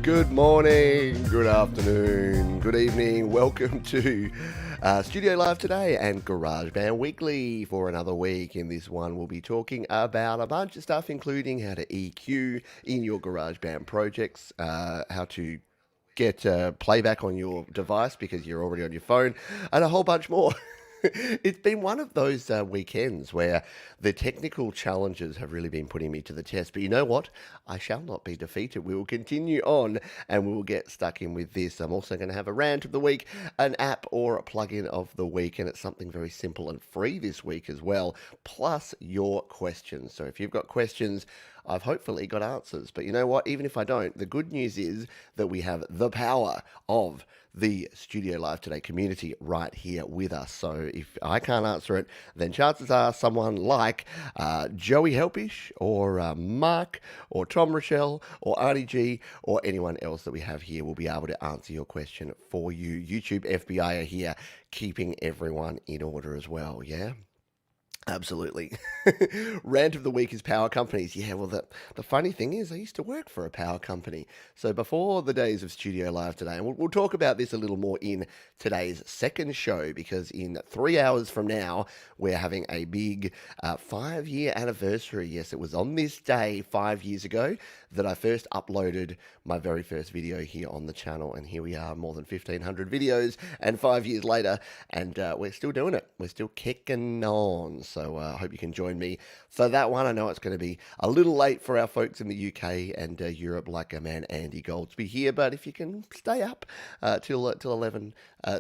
Good morning, good afternoon, good evening. Welcome to Studio Live today and GarageBand Weekly for another week. In this one, we'll be talking about a bunch of stuff, including how to EQ in your GarageBand projects, how to get playback on your device because you're already on your phone, and a whole bunch more. It's been one of those weekends where the technical challenges have really been putting me to the test. But you know what? I shall not be defeated. We will continue on and we will get stuck in with this. I'm also going to have a rant of the week, an app or a plugin of the week, and it's something very simple and free this week as well, plus your questions. So if you've got questions, I've hopefully got answers. But you know what? Even if I don't, the good news is that we have the power of the Studio Live Today community right here with us. So if I can't answer it, then chances are someone like Joey Helpish or Mark or Tom Rochelle or Arnie G or anyone else that we have here will be able to answer your question for you. YouTube FBI are here keeping everyone in order as well, yeah? Absolutely. Rant of the week is power companies. Yeah, well, the funny thing is I used to work for a power company. So before the days of Studio Live today, and we'll talk about this a little more in today's second show, because in 3 hours from now, we're having a big 5-year anniversary. Yes, it was on this day 5 years ago that I first uploaded my very first video here on the channel. And here we are, more than 1,500 videos, and 5 years later, and we're still doing it. We're still kicking on. So I hope you can join me for that one. I know it's going to be a little late for our folks in the UK and Europe, like our man Andy Goldsby here. But if you can stay up till 11,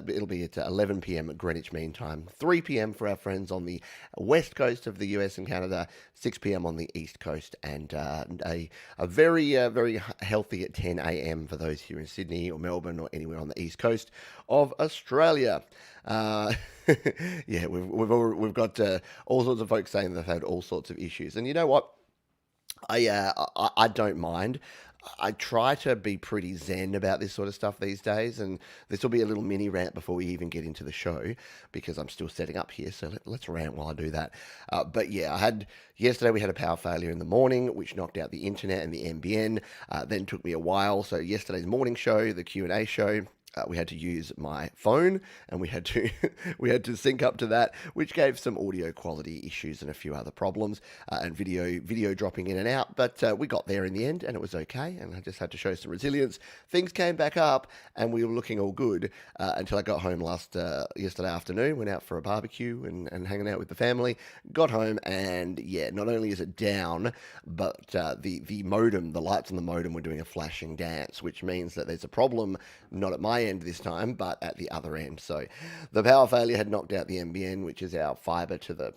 it'll be at 11 p.m. at Greenwich Mean Time, 3 p.m. for our friends on the west coast of the US and Canada, 6 p.m. on the east coast, and a very healthy at 10 a.m. for those here in Sydney or Melbourne or anywhere on the east coast of Australia. Yeah, we've got all sorts of folks saying they've had all sorts of issues, and you know what? I don't mind. I try to be pretty zen about this sort of stuff these days, and this will be a little mini rant before we even get into the show because I'm still setting up here. So let's rant while I do that. But yeah, yesterday we had a power failure in the morning, which knocked out the internet and the NBN. Then took me a while. So yesterday's morning show, the Q&A show, we had to use my phone, and we had to sync up to that, which gave some audio quality issues and a few other problems, and video dropping in and out. But we got there in the end, and it was okay. And I just had to show some resilience. Things came back up, and we were looking all good until I got home yesterday afternoon. Went out for a barbecue and hanging out with the family. Got home, and yeah, not only is it down, but the modem, the lights on the modem were doing a flashing dance, which means that there's a problem not at my end this time, but at the other end. So the power failure had knocked out the NBN, which is our fiber to the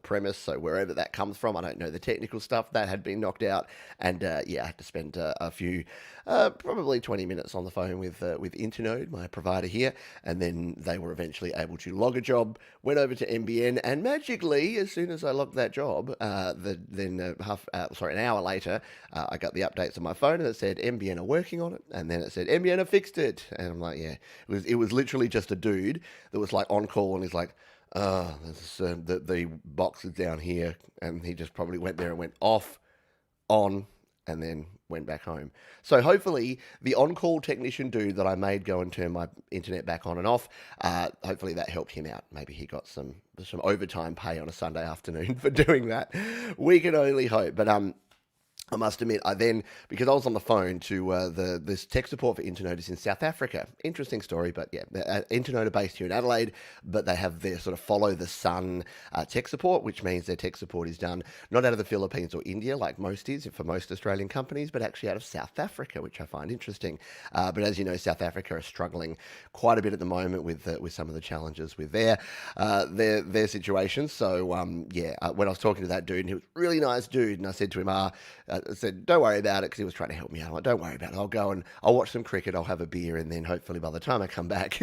premise. So wherever that comes from, I don't know the technical stuff, that had been knocked out. And yeah, I had to spend a few, probably 20 minutes on the phone with Internode, my provider here. And then they were eventually able to log a job, went over to NBN, and magically, as soon as I logged that job, an hour later, I got the updates on my phone, and it said NBN are working on it. And then it said NBN have fixed it. And I'm like, yeah, it was literally just a dude that was like on call, and he's like, the box is down here, and he just probably went there and went off, on, and then went back home. So hopefully the on-call technician dude that I made go and turn my internet back on and off, hopefully that helped him out. Maybe he got some overtime pay on a Sunday afternoon for doing that. We can only hope. But I must admit, because I was on the phone to this tech support for Internode is in South Africa. Interesting story, but yeah, Internode are based here in Adelaide, but they have their sort of follow the sun tech support, which means their tech support is done not out of the Philippines or India like most is for most Australian companies, but actually out of South Africa, which I find interesting. But as you know, South Africa are struggling quite a bit at the moment with some of the challenges with their situation. So when I was talking to that dude, and he was a really nice dude, and I said to him, I said, don't worry about it, because he was trying to help me out. I'm like, don't worry about it. I'll go and I'll watch some cricket. I'll have a beer, and then hopefully by the time I come back,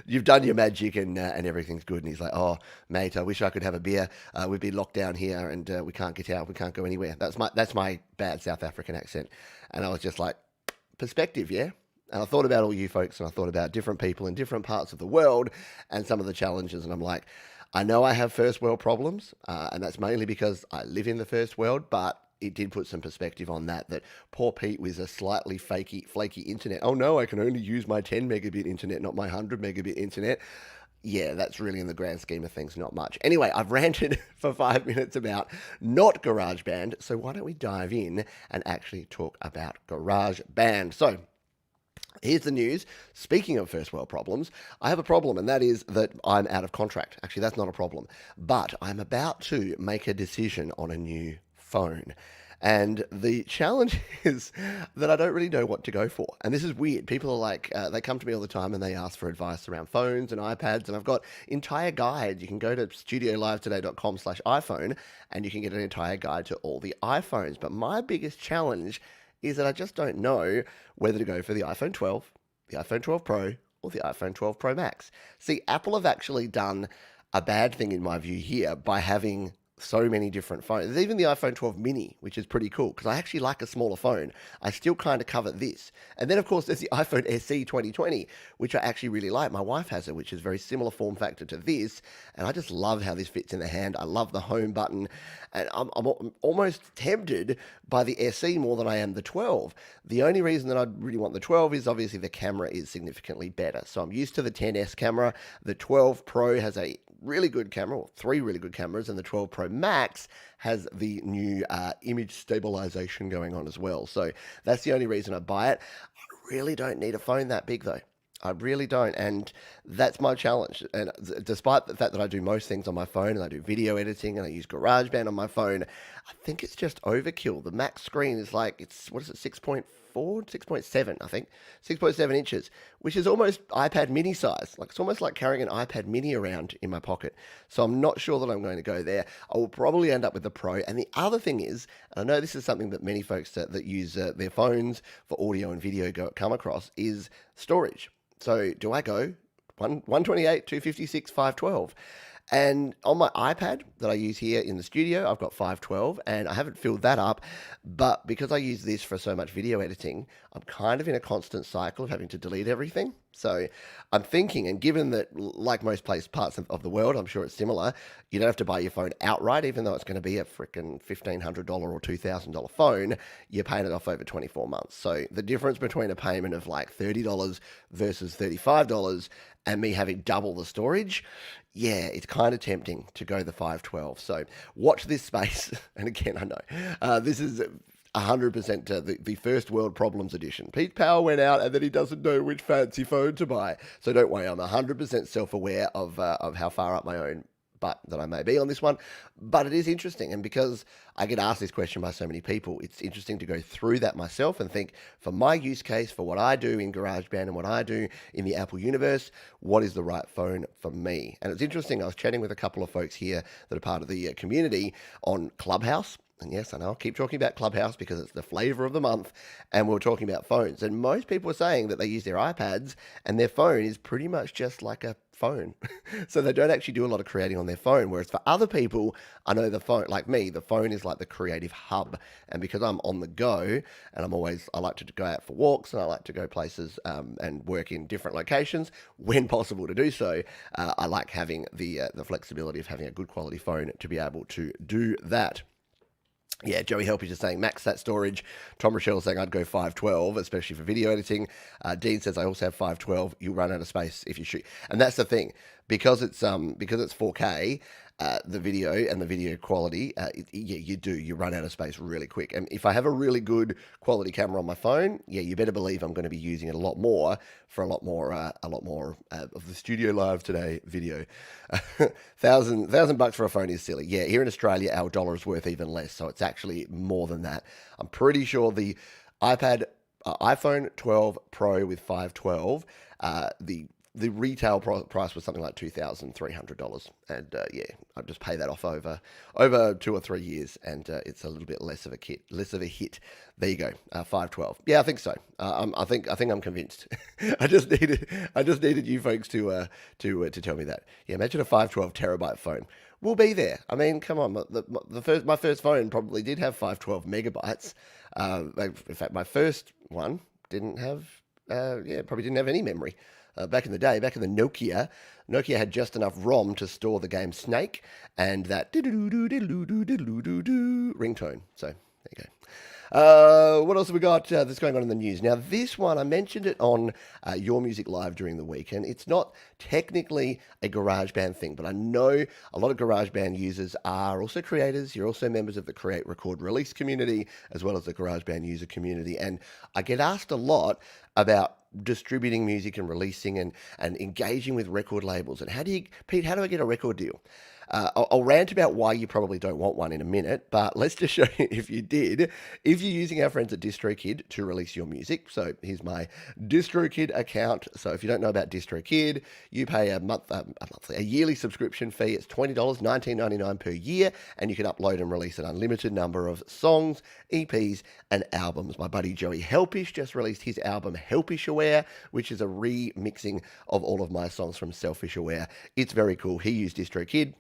you've done your magic and everything's good. And he's like, oh, mate, I wish I could have a beer. We've been locked down here, and we can't get out. We can't go anywhere. That's my bad South African accent. And I was just like, perspective, yeah? And I thought about all you folks, and I thought about different people in different parts of the world and some of the challenges. And I'm like, I know I have first world problems, and that's mainly because I live in the first world, but it did put some perspective on that poor Pete with a slightly flaky internet. Oh no, I can only use my 10 megabit internet, not my 100 megabit internet. Yeah, that's really in the grand scheme of things not much. Anyway, I've ranted for 5 minutes about not GarageBand, so why don't we dive in and actually talk about GarageBand? So, here's the news. Speaking of first world problems, I have a problem, and that is that I'm out of contract. Actually, that's not a problem. But I'm about to make a decision on a new phone. And the challenge is that I don't really know what to go for. And this is weird. People are like, they come to me all the time and they ask for advice around phones and iPads. And I've got entire guides. You can go to studiolivetoday.com/iPhone and you can get an entire guide to all the iPhones. But my biggest challenge is that I just don't know whether to go for the iPhone 12, the iPhone 12 Pro, or the iPhone 12 Pro Max. See, Apple have actually done a bad thing in my view here by having so many different phones. There's even the iPhone 12 mini, which is pretty cool because I actually like a smaller phone. I still kind of covet this. And then, of course, there's the iPhone SE 2020, which I actually really like. My wife has it, which is very similar form factor to this. And I just love how this fits in the hand. I love the home button. And I'm almost tempted by the SE more than I am the 12. The only reason that I really want the 12 is obviously the camera is significantly better. So I'm used to the 10S camera. The 12 Pro has a really good camera, or 3 really good cameras, and the 12 Pro Max has the new image stabilization going on as well. So that's the only reason I buy it. I really don't need a phone that big though. I really don't, and that's my challenge. And despite the fact that I do most things on my phone, and I do video editing, and I use GarageBand on my phone, I think it's just overkill. The Max screen is like, what is it, 6.4, 6.7, I think, 6.7 inches, which is almost iPad mini size. Like, it's almost like carrying an iPad mini around in my pocket. So I'm not sure that I'm going to go there. I will probably end up with the Pro. And the other thing is, and I know this is something that many folks that use their phones for audio and video come across, is storage. So do I go 128, 256, 512? And on my iPad that I use here in the studio, I've got 512 and I haven't filled that up. But because I use this for so much video editing, I'm kind of in a constant cycle of having to delete everything. So I'm thinking, and given that, like most parts of the world, I'm sure it's similar, you don't have to buy your phone outright, even though it's going to be a freaking $1,500 or $2,000 phone, you're paying it off over 24 months. So the difference between a payment of like $30 versus $35 and me having double the storage, yeah, it's kind of tempting to go the 512. So watch this space. And again, I know this is 100% the first world problems edition. Pete's power went out and then he doesn't know which fancy phone to buy. So don't worry, I'm 100% self-aware of how far up my own butt that I may be on this one. But it is interesting. And because I get asked this question by so many people, it's interesting to go through that myself and think, for my use case, for what I do in GarageBand and what I do in the Apple universe, what is the right phone for me? And it's interesting, I was chatting with a couple of folks here that are part of the community on Clubhouse. And yes, I know I'll keep talking about Clubhouse because it's the flavor of the month, and we're talking about phones. And most people are saying that they use their iPads and their phone is pretty much just like a phone. So they don't actually do a lot of creating on their phone. Whereas for other people, I know the phone, like me, the phone is like the creative hub. And because I'm on the go and I like to go out for walks and I like to go places and work in different locations when possible to do so, I like having the flexibility of having a good quality phone to be able to do that. Yeah, Joey Help is just saying max that storage. Tom Rochelle saying I'd go 512, especially for video editing. Dean says I also have 512. You'll run out of space if you shoot. And that's the thing, because it's 4K. The video and the video quality, you run out of space really quick. And if I have a really good quality camera on my phone, you better believe I'm going to be using it a lot more for a lot more of the Studio Live Today video. $1,000 for a phone is silly. Yeah, here in Australia, our dollar is worth even less, so it's actually more than that. I'm pretty sure the iPhone 12 Pro with 512, the retail price was something like $2,300, and I just pay that off over 2 or 3 years, and it's a little bit less of a hit. There you go, 512. Yeah, I think so. I think I'm convinced. I just needed you folks to tell me that. Yeah, imagine a 512 terabyte phone. We'll be there. I mean, come on. My first phone probably did have 512 megabytes. In fact, my first one didn't have. Probably didn't have any memory. Back in the day, back in the Nokia had just enough ROM to store the game Snake and that ringtone. So there you go. What else have we got that's going on in the news? Now, this one, I mentioned it on Your Music Live during the week, and it's not technically a GarageBand thing, but I know a lot of GarageBand users are also creators. You're also members of the Create, Record, Release community, as well as the GarageBand user community. And I get asked a lot about distributing music and releasing and engaging with record labels. And Pete, how do I get a record deal? I'll rant about why you probably don't want one in a minute, but let's just show you if you did. If you're using our friends at DistroKid to release your music, so here's my DistroKid account. So if you don't know about DistroKid, you pay a yearly subscription fee. It's $20, $19.99 per year, and you can upload and release an unlimited number of songs, EPs, and albums. My buddy Joey Helpish just released his album Helpish Aware, which is a remixing of all of my songs from Selfish Aware. It's very cool. He used DistroKid.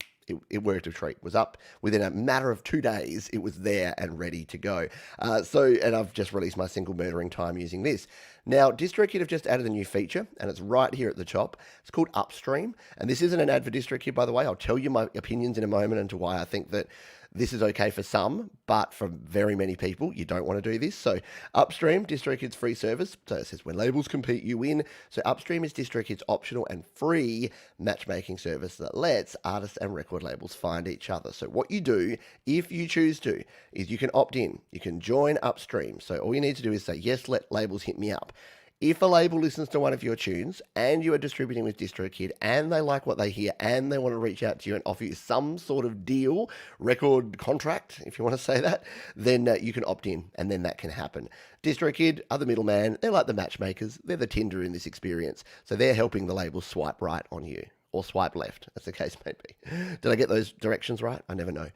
It worked a treat. It was up within a matter of 2 days. It was there and ready to go. And I've just released my single Murdering Time using this. Now, DistroKid have just added a new feature, and it's right here at the top. It's called Upstream, and this isn't an ad for DistroKid, by the way. I'll tell you my opinions in a moment into why I think that this is okay for some, but for very many people, you don't want to do this. So Upstream, DistroKid's free service. So it says when labels compete, you win. So Upstream is DistroKid's optional and free matchmaking service that lets artists and record labels find each other. So what you do, if you choose to, is you can opt in. You can join Upstream. So all you need to do is say, yes, let labels hit me up. If a label listens to one of your tunes and you are distributing with DistroKid and they like what they hear and they want to reach out to you and offer you some sort of deal, record contract, if you want to say that, then you can opt in and then that can happen. DistroKid are the middleman. They're like the matchmakers. They're the Tinder in this experience. So they're helping the label swipe right on you. Or swipe left, as the case may be. Did I get those directions right? I never know.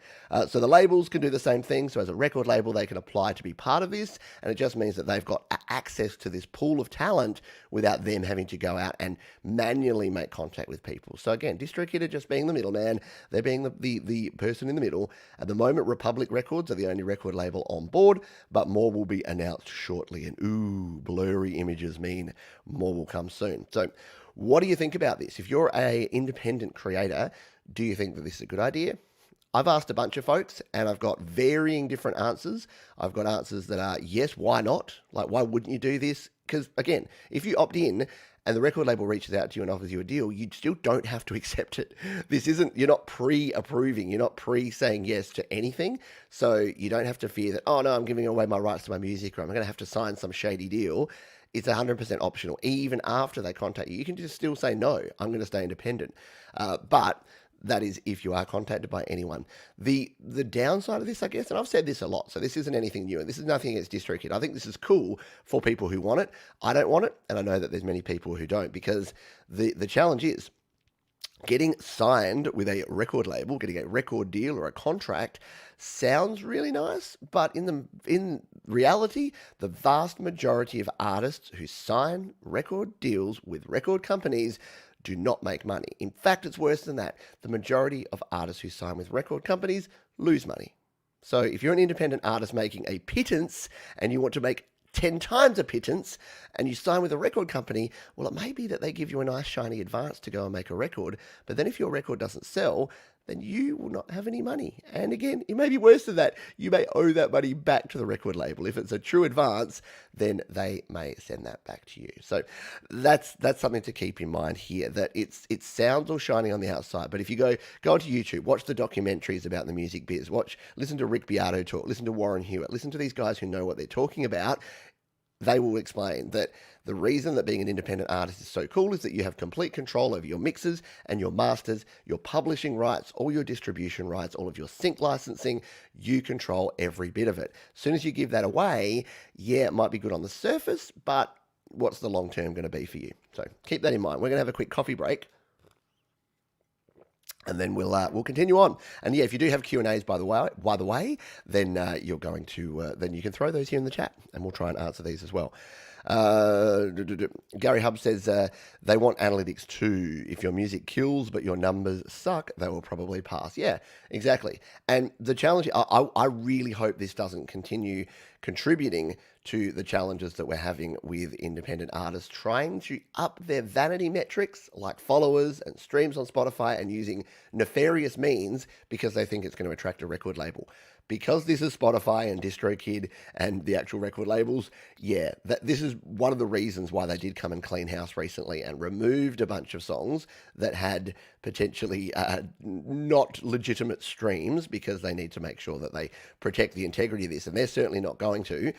So the labels can do the same thing. So as a record label, they can apply to be part of this, and it just means that they've got access to this pool of talent without them having to go out and manually make contact with people. So again, DistroKid are just being the middleman. They're being the person in the middle. At the moment, Republic Records are the only record label on board, but more will be announced shortly. And ooh, blurry images mean more will come soon. So what do you think about this? If you're an independent creator, do you think that this is a good idea? I've asked a bunch of folks and I've got varying different answers. I've got answers that are, yes, why not? Like, why wouldn't you do this? Because again, if you opt in and the record label reaches out to you and offers you a deal, you still don't have to accept it. You're not pre-approving. You're not pre-saying yes to anything. So you don't have to fear that, oh no, I'm giving away my rights to my music or I'm going to have to sign some shady deal. It's 100% optional. Even after they contact you, you can just still say, no, I'm going to stay independent. But that is if you are contacted by anyone. The downside of this, I guess, and I've said this a lot, so this isn't anything new, and this is nothing against DistroKid. I think this is cool for people who want it. I don't want it, and I know that there's many people who don't, because the challenge is getting signed with a record label, getting a record deal or a contract sounds really nice, but in reality, the vast majority of artists who sign record deals with record companies do not make money. In fact, it's worse than that. The majority of artists who sign with record companies lose money. So if you're an independent artist making a pittance and you want to make 10 times a pittance and you sign with a record company, well, it may be that they give you a nice shiny advance to go and make a record, but then if your record doesn't sell, then you will not have any money. And again, it may be worse than that. You may owe that money back to the record label. If it's a true advance, then they may send that back to you. So that's something to keep in mind here, that it sounds all shiny on the outside, but if you go onto YouTube, watch the documentaries about the music biz, listen to Rick Beato talk, listen to Warren Hewitt, listen to these guys who know what they're talking about. They will explain that the reason that being an independent artist is so cool is that you have complete control over your mixes and your masters, your publishing rights, all your distribution rights, all of your sync licensing. You control every bit of it. As soon as you give that away, yeah, it might be good on the surface, but what's the long term going to be for you? So keep that in mind. We're going to have a quick coffee break, and then we'll continue on. And yeah, if you do have Q&As, by the way, then you're going to then you can throw those here in the chat, and we'll try and answer these as well. Gary Hub says they want analytics too. If your music kills but your numbers suck, they will probably pass. Yeah, exactly. And the challenge, I really hope this doesn't continue contributing to the challenges that we're having with independent artists trying to up their vanity metrics like followers and streams on Spotify and using nefarious means because they think it's going to attract a record label. because this is Spotify and DistroKid and the actual record labels, yeah, this is one of the reasons why they did come and clean house recently and removed a bunch of songs that had potentially not legitimate streams, because they need to make sure that they protect the integrity of this. And they're certainly not going to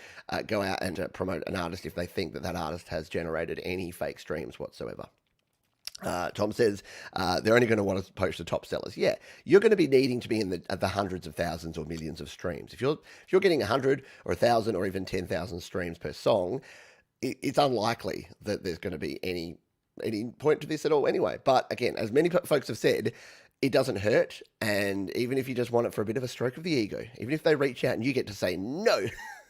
go out and promote an artist if they think that that artist has generated any fake streams whatsoever. Tom says they're only going to want to post the top sellers. Yeah, you're going to be needing to be in the hundreds of thousands or millions of streams. If you're getting 100 or 1,000 or even 10,000 streams per song, it's unlikely that there's going to be any point to this at all anyway. But again, as many folks have said, it doesn't hurt. And even if you just want it for a bit of a stroke of the ego, even if they reach out and you get to say no,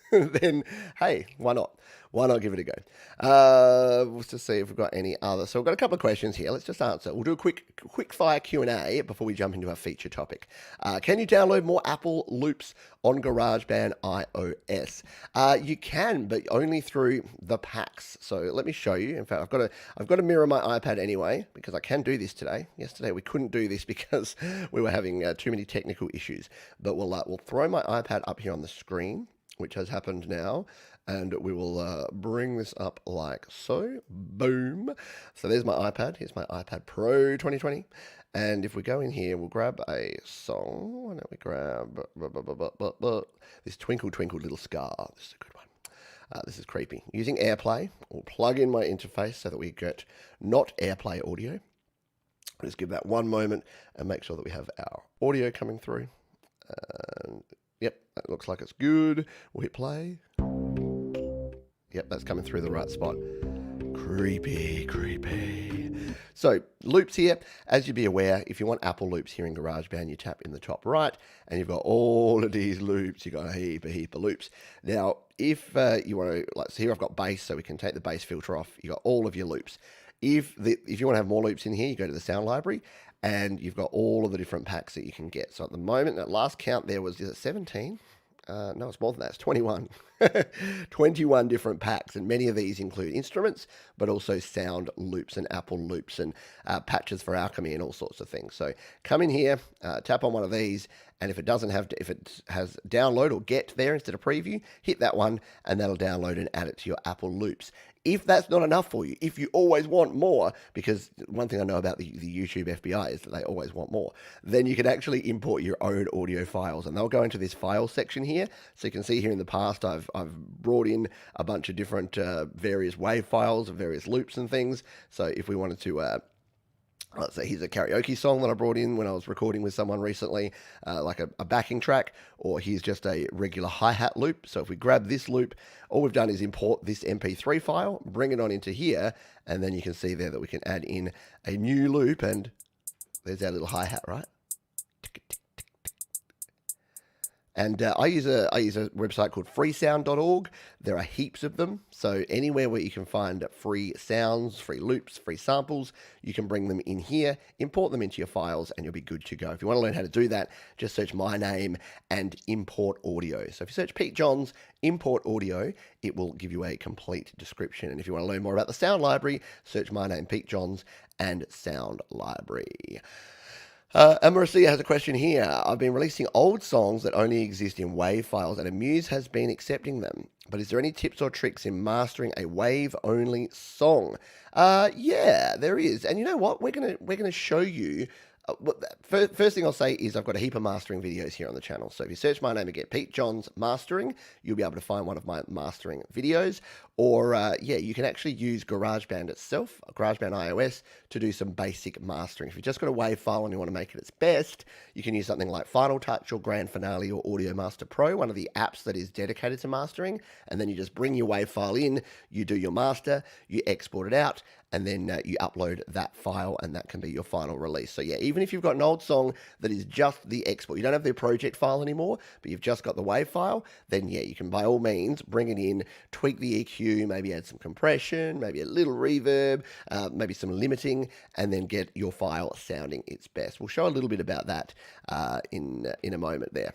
then hey, why not? Why not give it a go? Let's just see if we've got any other. So we've got a couple of questions here. Let's just answer. We'll do a quick fire Q&A before we jump into our feature topic. Can you download more Apple loops on GarageBand iOS? You can, but only through the packs. So let me show you. In fact, I've got to mirror my iPad anyway, because I can do this today. Yesterday we couldn't do this because we were having too many technical issues. But we'll throw my iPad up here on the screen, which has happened now, and we will bring this up like so. Boom. So there's my iPad. Here's my iPad Pro 2020. And if we go in here, we'll grab a song. Why don't we grab this Twinkle Twinkle Little Star. This is a good one. This is creepy. Using AirPlay, we'll plug in my interface so that we get not AirPlay audio. Just give that one moment and make sure that we have our audio coming through. Yep, that looks like it's good. We'll hit play. Yep, that's coming through the right spot. Creepy, creepy. So, loops here. As you'd be aware, if you want Apple loops here in GarageBand, you tap in the top right, and you've got all of these loops. You've got a heap of loops. Now, if you want to, like, so here I've got bass, so we can take the bass filter off. You've got all of your loops. If you want to have more loops in here, you go to the sound library, and you've got all of the different packs that you can get. So at the moment, that last count there was, is it 17? No, it's more than that. It's 21. 21 different packs, and many of these include instruments, but also sound loops and Apple loops and patches for Alchemy and all sorts of things. So come in here, tap on one of these, and if it has download or get there instead of preview, hit that one, and that'll download and add it to your Apple loops. If that's not enough for you, if you always want more, because one thing I know about the YouTube FBI is that they always want more, then you can actually import your own audio files, and they'll go into this file section here. So you can see here in the past, I've brought in a bunch of different various WAV files of various loops and things. So if we wanted to let's say here's a karaoke song that I brought in when I was recording with someone recently, like a backing track, or here's just a regular hi-hat loop. So if we grab this loop, all we've done is import this MP3 file, bring it on into here, and then you can see there that we can add in a new loop, and there's our little hi-hat, right? And I use a website called freesound.org. There are heaps of them. So anywhere where you can find free sounds, free loops, free samples, you can bring them in here, import them into your files, and you'll be good to go. If you want to learn how to do that, just search my name and import audio. So if you search Pete Johns, import audio, it will give you a complete description. And if you want to learn more about the sound library, search my name, Pete Johns, and sound library. Amaracia has a question here. I've been releasing old songs that only exist in WAV files, and Amuse has been accepting them. But is there any tips or tricks in mastering a WAV-only song? Yeah, there is. And you know what? We're gonna show you. First thing I'll say is I've got a heap of mastering videos here on the channel. So if you search my name again, Pete Johns Mastering, you'll be able to find one of my mastering videos. Or, you can actually use GarageBand itself, GarageBand iOS, to do some basic mastering. If you've just got a WAV file and you want to make it its best, you can use something like Final Touch or Grand Finale or Audio Master Pro, one of the apps that is dedicated to mastering. And then you just bring your WAV file in, you do your master, you export it out, and then you upload that file, and that can be your final release. So yeah, even if you've got an old song that is just the export, you don't have the project file anymore, but you've just got the WAV file, then yeah, you can by all means bring it in, tweak the EQ, maybe add some compression, maybe a little reverb, maybe some limiting, and then get your file sounding its best. We'll show a little bit about that in a moment there.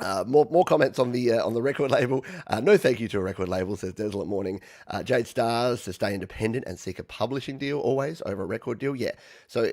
More comments on the record label. No thank you to a record label, says Desolate Morning. Jade Stars to stay independent and seek a publishing deal always over a record deal. Yeah. So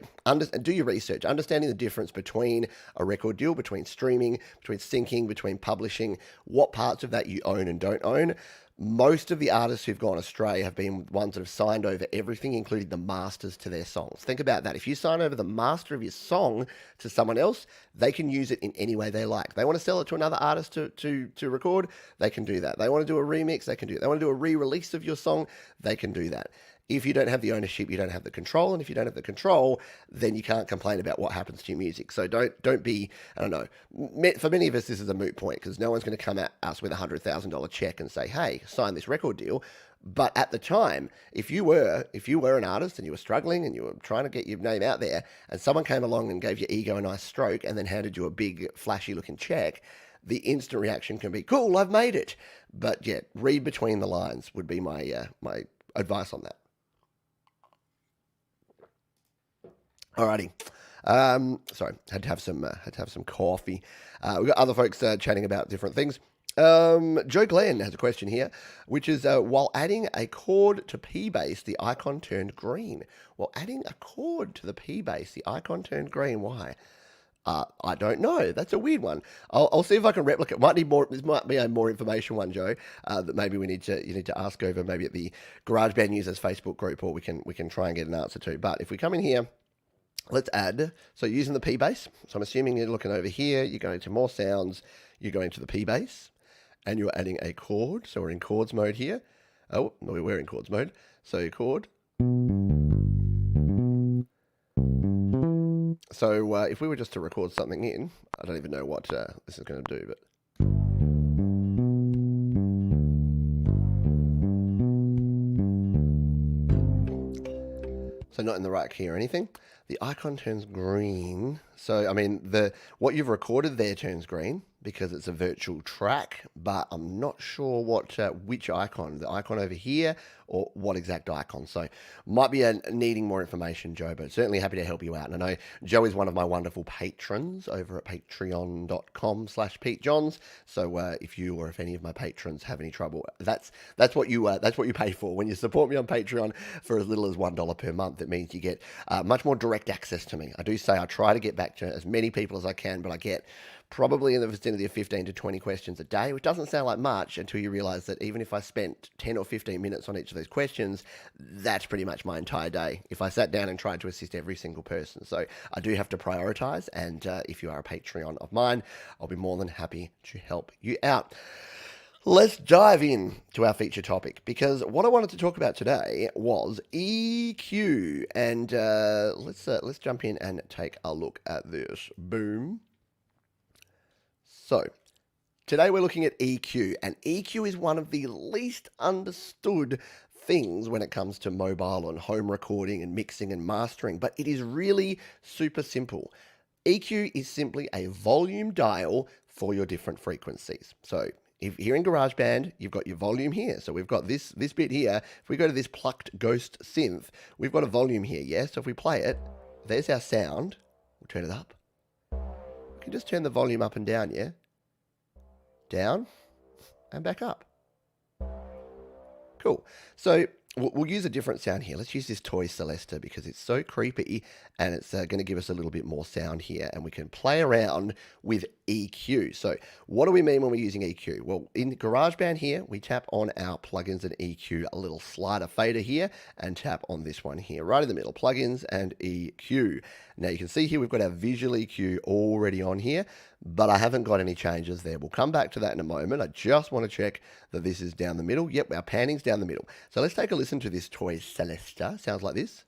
do your research. Understanding the difference between a record deal, between streaming, between syncing, between publishing, what parts of that you own and don't own. Most of the artists who've gone astray have been ones that have signed over everything, including the masters to their songs. Think about that. If you sign over the master of your song to someone else, they can use it in any way they like. They want to sell it to another artist to record, they can do that. They want to do a remix, they can do it. They want to do a re-release of your song, they can do that. If you don't have the ownership, you don't have the control, and if you don't have the control, then you can't complain about what happens to your music. So don't be, I don't know. For many of us, this is a moot point because no one's going to come at us with $100,000 check and say, "Hey, sign this record deal." But at the time, if you were an artist and you were struggling and you were trying to get your name out there, and someone came along and gave your ego a nice stroke and then handed you a big flashy looking check, the instant reaction can be, "Cool, I've made it." But yeah, read between the lines would be my my advice on that. Alrighty. Sorry, had to have some coffee. We've got other folks chatting about different things. Joe Glenn has a question here, which is while adding a chord to P bass, the icon turned green. While adding a chord to the P bass, the icon turned green. Why? I don't know. That's a weird one. I'll see if I can replicate. Might need more. This might be a more information one, Joe. That maybe you need to ask over maybe at the GarageBand users Facebook group, or we can try and get an answer to. But if we come in here. Let's add, so using the P bass, so I'm assuming you're looking over here, you're going to more sounds, you're going to the P bass, and you're adding a chord, so we're in chords mode here. Oh, no, we're in chords mode, so chord. So if we were just to record something in, I don't even know what this is going to do, but... So not in the right key or anything. The icon turns green. So, I mean, what you've recorded there turns green because it's a virtual track, but I'm not sure which icon, the icon over here or what exact icon. So might be needing more information, Joe, but certainly happy to help you out. And I know Joe is one of my wonderful patrons over at patreon.com/PeteJohns. So if you or if any of my patrons have any trouble, that's what you pay for. When you support me on Patreon for as little as $1 per month, it means you get much more direct access to me. I do say I try to get back to as many people as I can, but I get probably in the vicinity of 15 to 20 questions a day, which doesn't sound like much until you realize that even if I spent 10 or 15 minutes on each of those questions, that's pretty much my entire day if I sat down and tried to assist every single person. So I do have to prioritize, and if you are a Patreon of mine, I'll be more than happy to help you out. Let's dive in to our feature topic, because what I wanted to talk about today was EQ, and let's jump in and take a look at this. Boom. So, today we're looking at EQ, and EQ is one of the least understood things when it comes to mobile and home recording and mixing and mastering, but it is really super simple. EQ is simply a volume dial for your different frequencies. So, if here in GarageBand, you've got your volume here. So we've got this bit here. If we go to this plucked ghost synth, we've got a volume here, yeah? So if we play it, there's our sound. We'll turn it up. We can just turn the volume up and down, yeah? Down and back up. Cool. So we'll use a different sound here. Let's use this Toy Celesta because it's so creepy, and it's going to give us a little bit more sound here, and we can play around with EQ. So what do we mean when we're using EQ? Well, in GarageBand here, we tap on our plugins and EQ, a little slider fader here, and tap on this one here, right in the middle, plugins and EQ. Now you can see here we've got our visual EQ already on here, but I haven't got any changes there. We'll come back to that in a moment. I just want to check that this is down the middle. Yep, our panning's down the middle. So let's take a listen to this Toy Celesta. Sounds like this.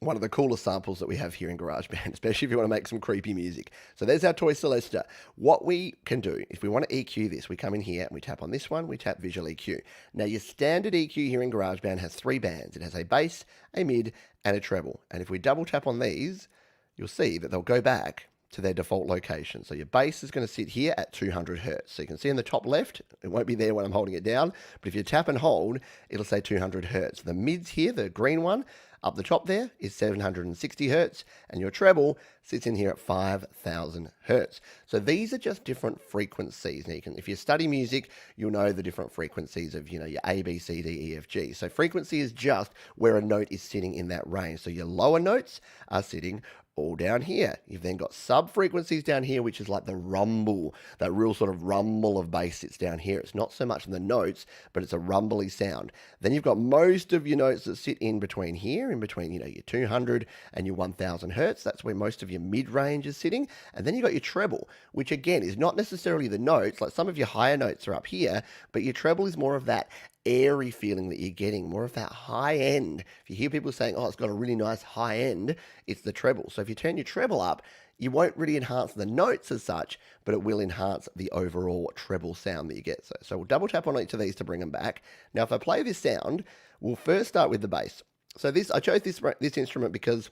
One of the coolest samples that we have here in GarageBand, especially if you want to make some creepy music. So there's our Toy Celesta. What we can do, if we want to EQ this, we come in here and we tap on this one, we tap Visual EQ. Now your standard EQ here in GarageBand has 3 bands. It has a bass, a mid, and a treble. And if we double tap on these, you'll see that they'll go back to their default location. So your bass is going to sit here at 200 hertz. So you can see in the top left, it won't be there when I'm holding it down, but if you tap and hold, it'll say 200 hertz. The mids here, the green one, Up the top there is 760 hertz, and your treble sits in here at 5,000 hertz. So these are just different frequencies. Now if you study music, you'll know the different frequencies of, your A, B, C, D, E, F, G. So frequency is just where a note is sitting in that range. So your lower notes are sitting all down here. You've then got sub-frequencies down here, which is like the rumble, that real sort of rumble of bass sits down here. It's not so much in the notes, but it's a rumbly sound. Then you've got most of your notes that sit in between here, in between, your 200 and your 1000 hertz. That's where most of your mid-range is sitting. And then you've got your treble, which again is not necessarily the notes. Like some of your higher notes are up here, but your treble is more of that airy feeling that you're getting, more of that high end. If you hear people saying, oh, it's got a really nice high end, it's the treble. So if you turn your treble up, you won't really enhance the notes as such, but it will enhance the overall treble sound that you get. So we'll double tap on each of these to bring them back. Now, if I play this sound, we'll first start with the bass. So I chose this instrument because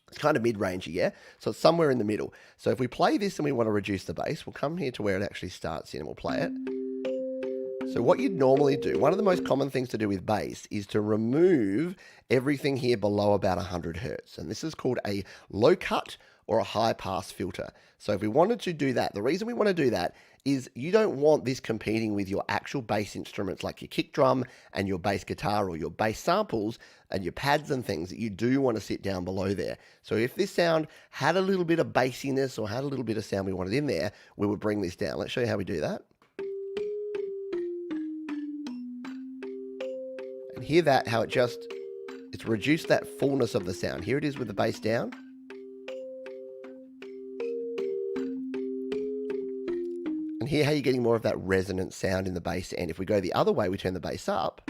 it's kind of mid-rangey, yeah? So it's somewhere in the middle. So if we play this and we want to reduce the bass, we'll come here to where it actually starts in and we'll play it. So what you'd normally do, one of the most common things to do with bass is to remove everything here below about 100 hertz. And this is called a low cut or a high pass filter. So if we wanted to do that, the reason we want to do that is you don't want this competing with your actual bass instruments like your kick drum and your bass guitar or your bass samples and your pads and things that you do want to sit down below there. So if this sound had a little bit of bassiness or had a little bit of sound we wanted in there, we would bring this down. Let's show you how we do that. And hear that, how it's reduced that fullness of the sound. Here it is with the bass down. And hear how you're getting more of that resonant sound in the bass end. If we go the other way, we turn the bass up.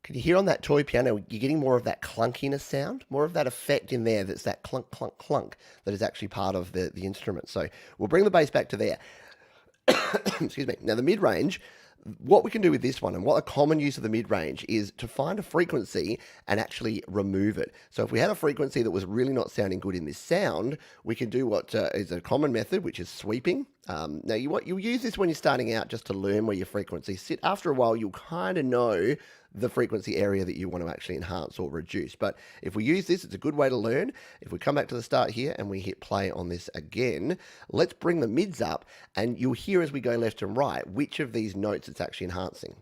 Can you hear on that toy piano, you're getting more of that clunkiness sound, more of that effect in there that's that clunk, clunk, clunk that is actually part of the instrument. So we'll bring the bass back to there. Excuse me. Now the mid-range, what we can do with this one and what a common use of the mid-range is to find a frequency and actually remove it. So if we had a frequency that was really not sounding good in this sound, we can do what is a common method, which is sweeping. Now you'll use this when you're starting out just to learn where your frequencies sit. After a while, you'll kind of know the frequency area that you want to actually enhance or reduce. But if we use this, it's a good way to learn. If we come back to the start here and we hit play on this again, let's bring the mids up and you'll hear as we go left and right which of these notes it's actually enhancing.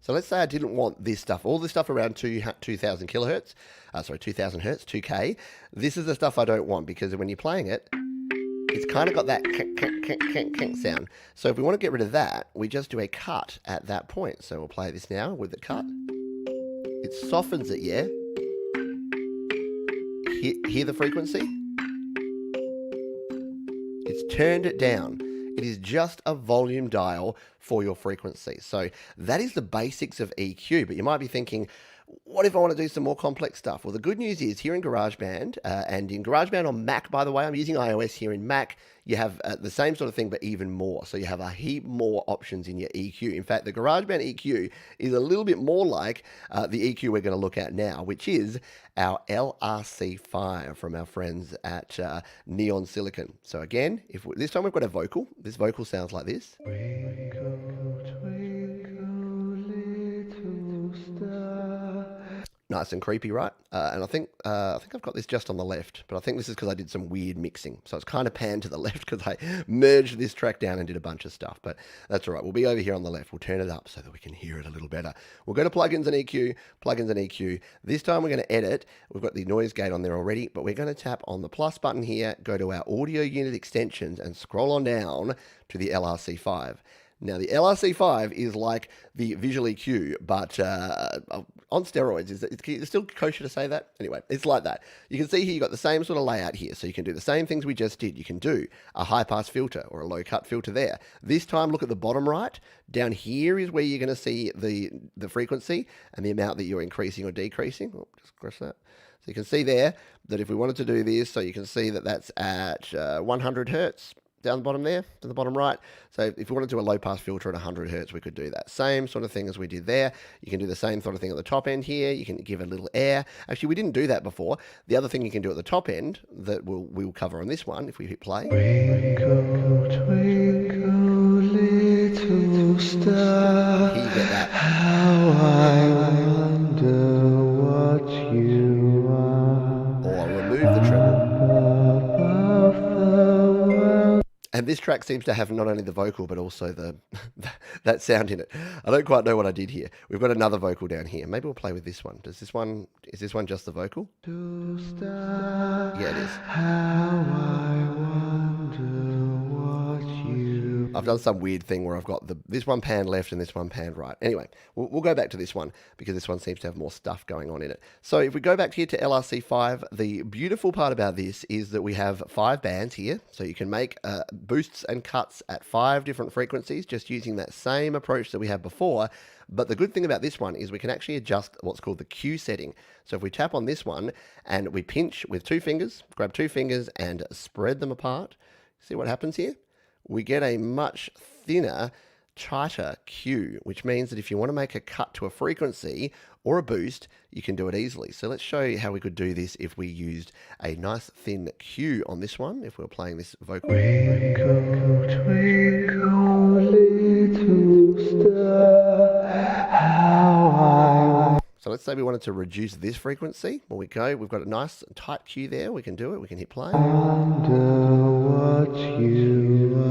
So let's say I didn't want this stuff, all the stuff around 2000 kilohertz, 2000 hertz, 2K. This is the stuff I don't want because when you're playing it, it's kind of got that kink sound. So if we want to get rid of that, we just do a cut at that point. So we'll play this now with the cut. It softens it, yeah? Hear the frequency? It's turned it down. It is just a volume dial for your frequency. So that is the basics of EQ, but you might be thinking, what if I want to do some more complex stuff? Well, the good news is here in GarageBand, and in GarageBand on Mac, by the way, I'm using iOS here in Mac, you have the same sort of thing, but even more. So you have a heap more options in your EQ. In fact, the GarageBand EQ is a little bit more like the EQ we're going to look at now, which is our LRC5 from our friends at Neon Silicon. So again, this time we've got a vocal. This vocal sounds like this. Twinkle, twinkle, little star. Nice and creepy, right? And I think I've got this just on the left, but I think this is because I did some weird mixing. So it's kind of panned to the left because I merged this track down and did a bunch of stuff, but that's all right. We'll be over here on the left. We'll turn it up so that we can hear it a little better. We'll go to plugins and EQ. This time we're going to edit. We've got the noise gate on there already, but we're going to tap on the plus button here, go to our audio unit extensions and scroll on down to the LRC5. Now, the LRC5 is like the visual EQ, but on steroids. Is it still kosher to say that? Anyway, it's like that. You can see here you've got the same sort of layout here. So you can do the same things we just did. You can do a high-pass filter or a low-cut filter there. This time, look at the bottom right. Down here is where you're going to see the frequency and the amount that you're increasing or decreasing. Oh, just press that. So you can see there that if we wanted to do this, so you can see that that's at 100 hertz. down the bottom there, to the bottom right. So if we want to do a low-pass filter at 100 hertz, we could do that. Same sort of thing as we did there. You can do the same sort of thing at the top end here. You can give a little air. Actually, we didn't do that before. The other thing you can do at the top end that we'll cover on this one, if we hit play. Twinkle, twinkle, little star, Here you get that. how I wonder what you are. Or I'll remove the treble. Above the world. And this track seems to have not only the vocal, but also the that sound in it. I don't quite know what I did here. We've got another vocal down here. Maybe we'll play with this one. Is this one just the vocal? Star, Yeah, it is. how I wonder what you. I've done some weird thing where I've got this one pan left and this one pan right. Anyway, we'll go back to this one because this one seems to have more stuff going on in it. So if we go back here to LRC5, the beautiful part about this is that we have 5 bands here. So you can make boosts and cuts at 5 different frequencies just using that same approach that we had before. But the good thing about this one is we can actually adjust what's called the Q setting. So if we tap on this one and we pinch with 2 fingers, grab 2 fingers and spread them apart, see what happens here? We get a much thinner, tighter Q, which means that if you want to make a cut to a frequency or a boost, you can do it easily. So let's show you how we could do this if we used a nice thin Q on this one, if we were playing this vocal. Twinkle, twinkle, little star, how I. So let's say we wanted to reduce this frequency. Well, we've got a nice tight Q there. We can do it. We can hit play. Wonder what you are.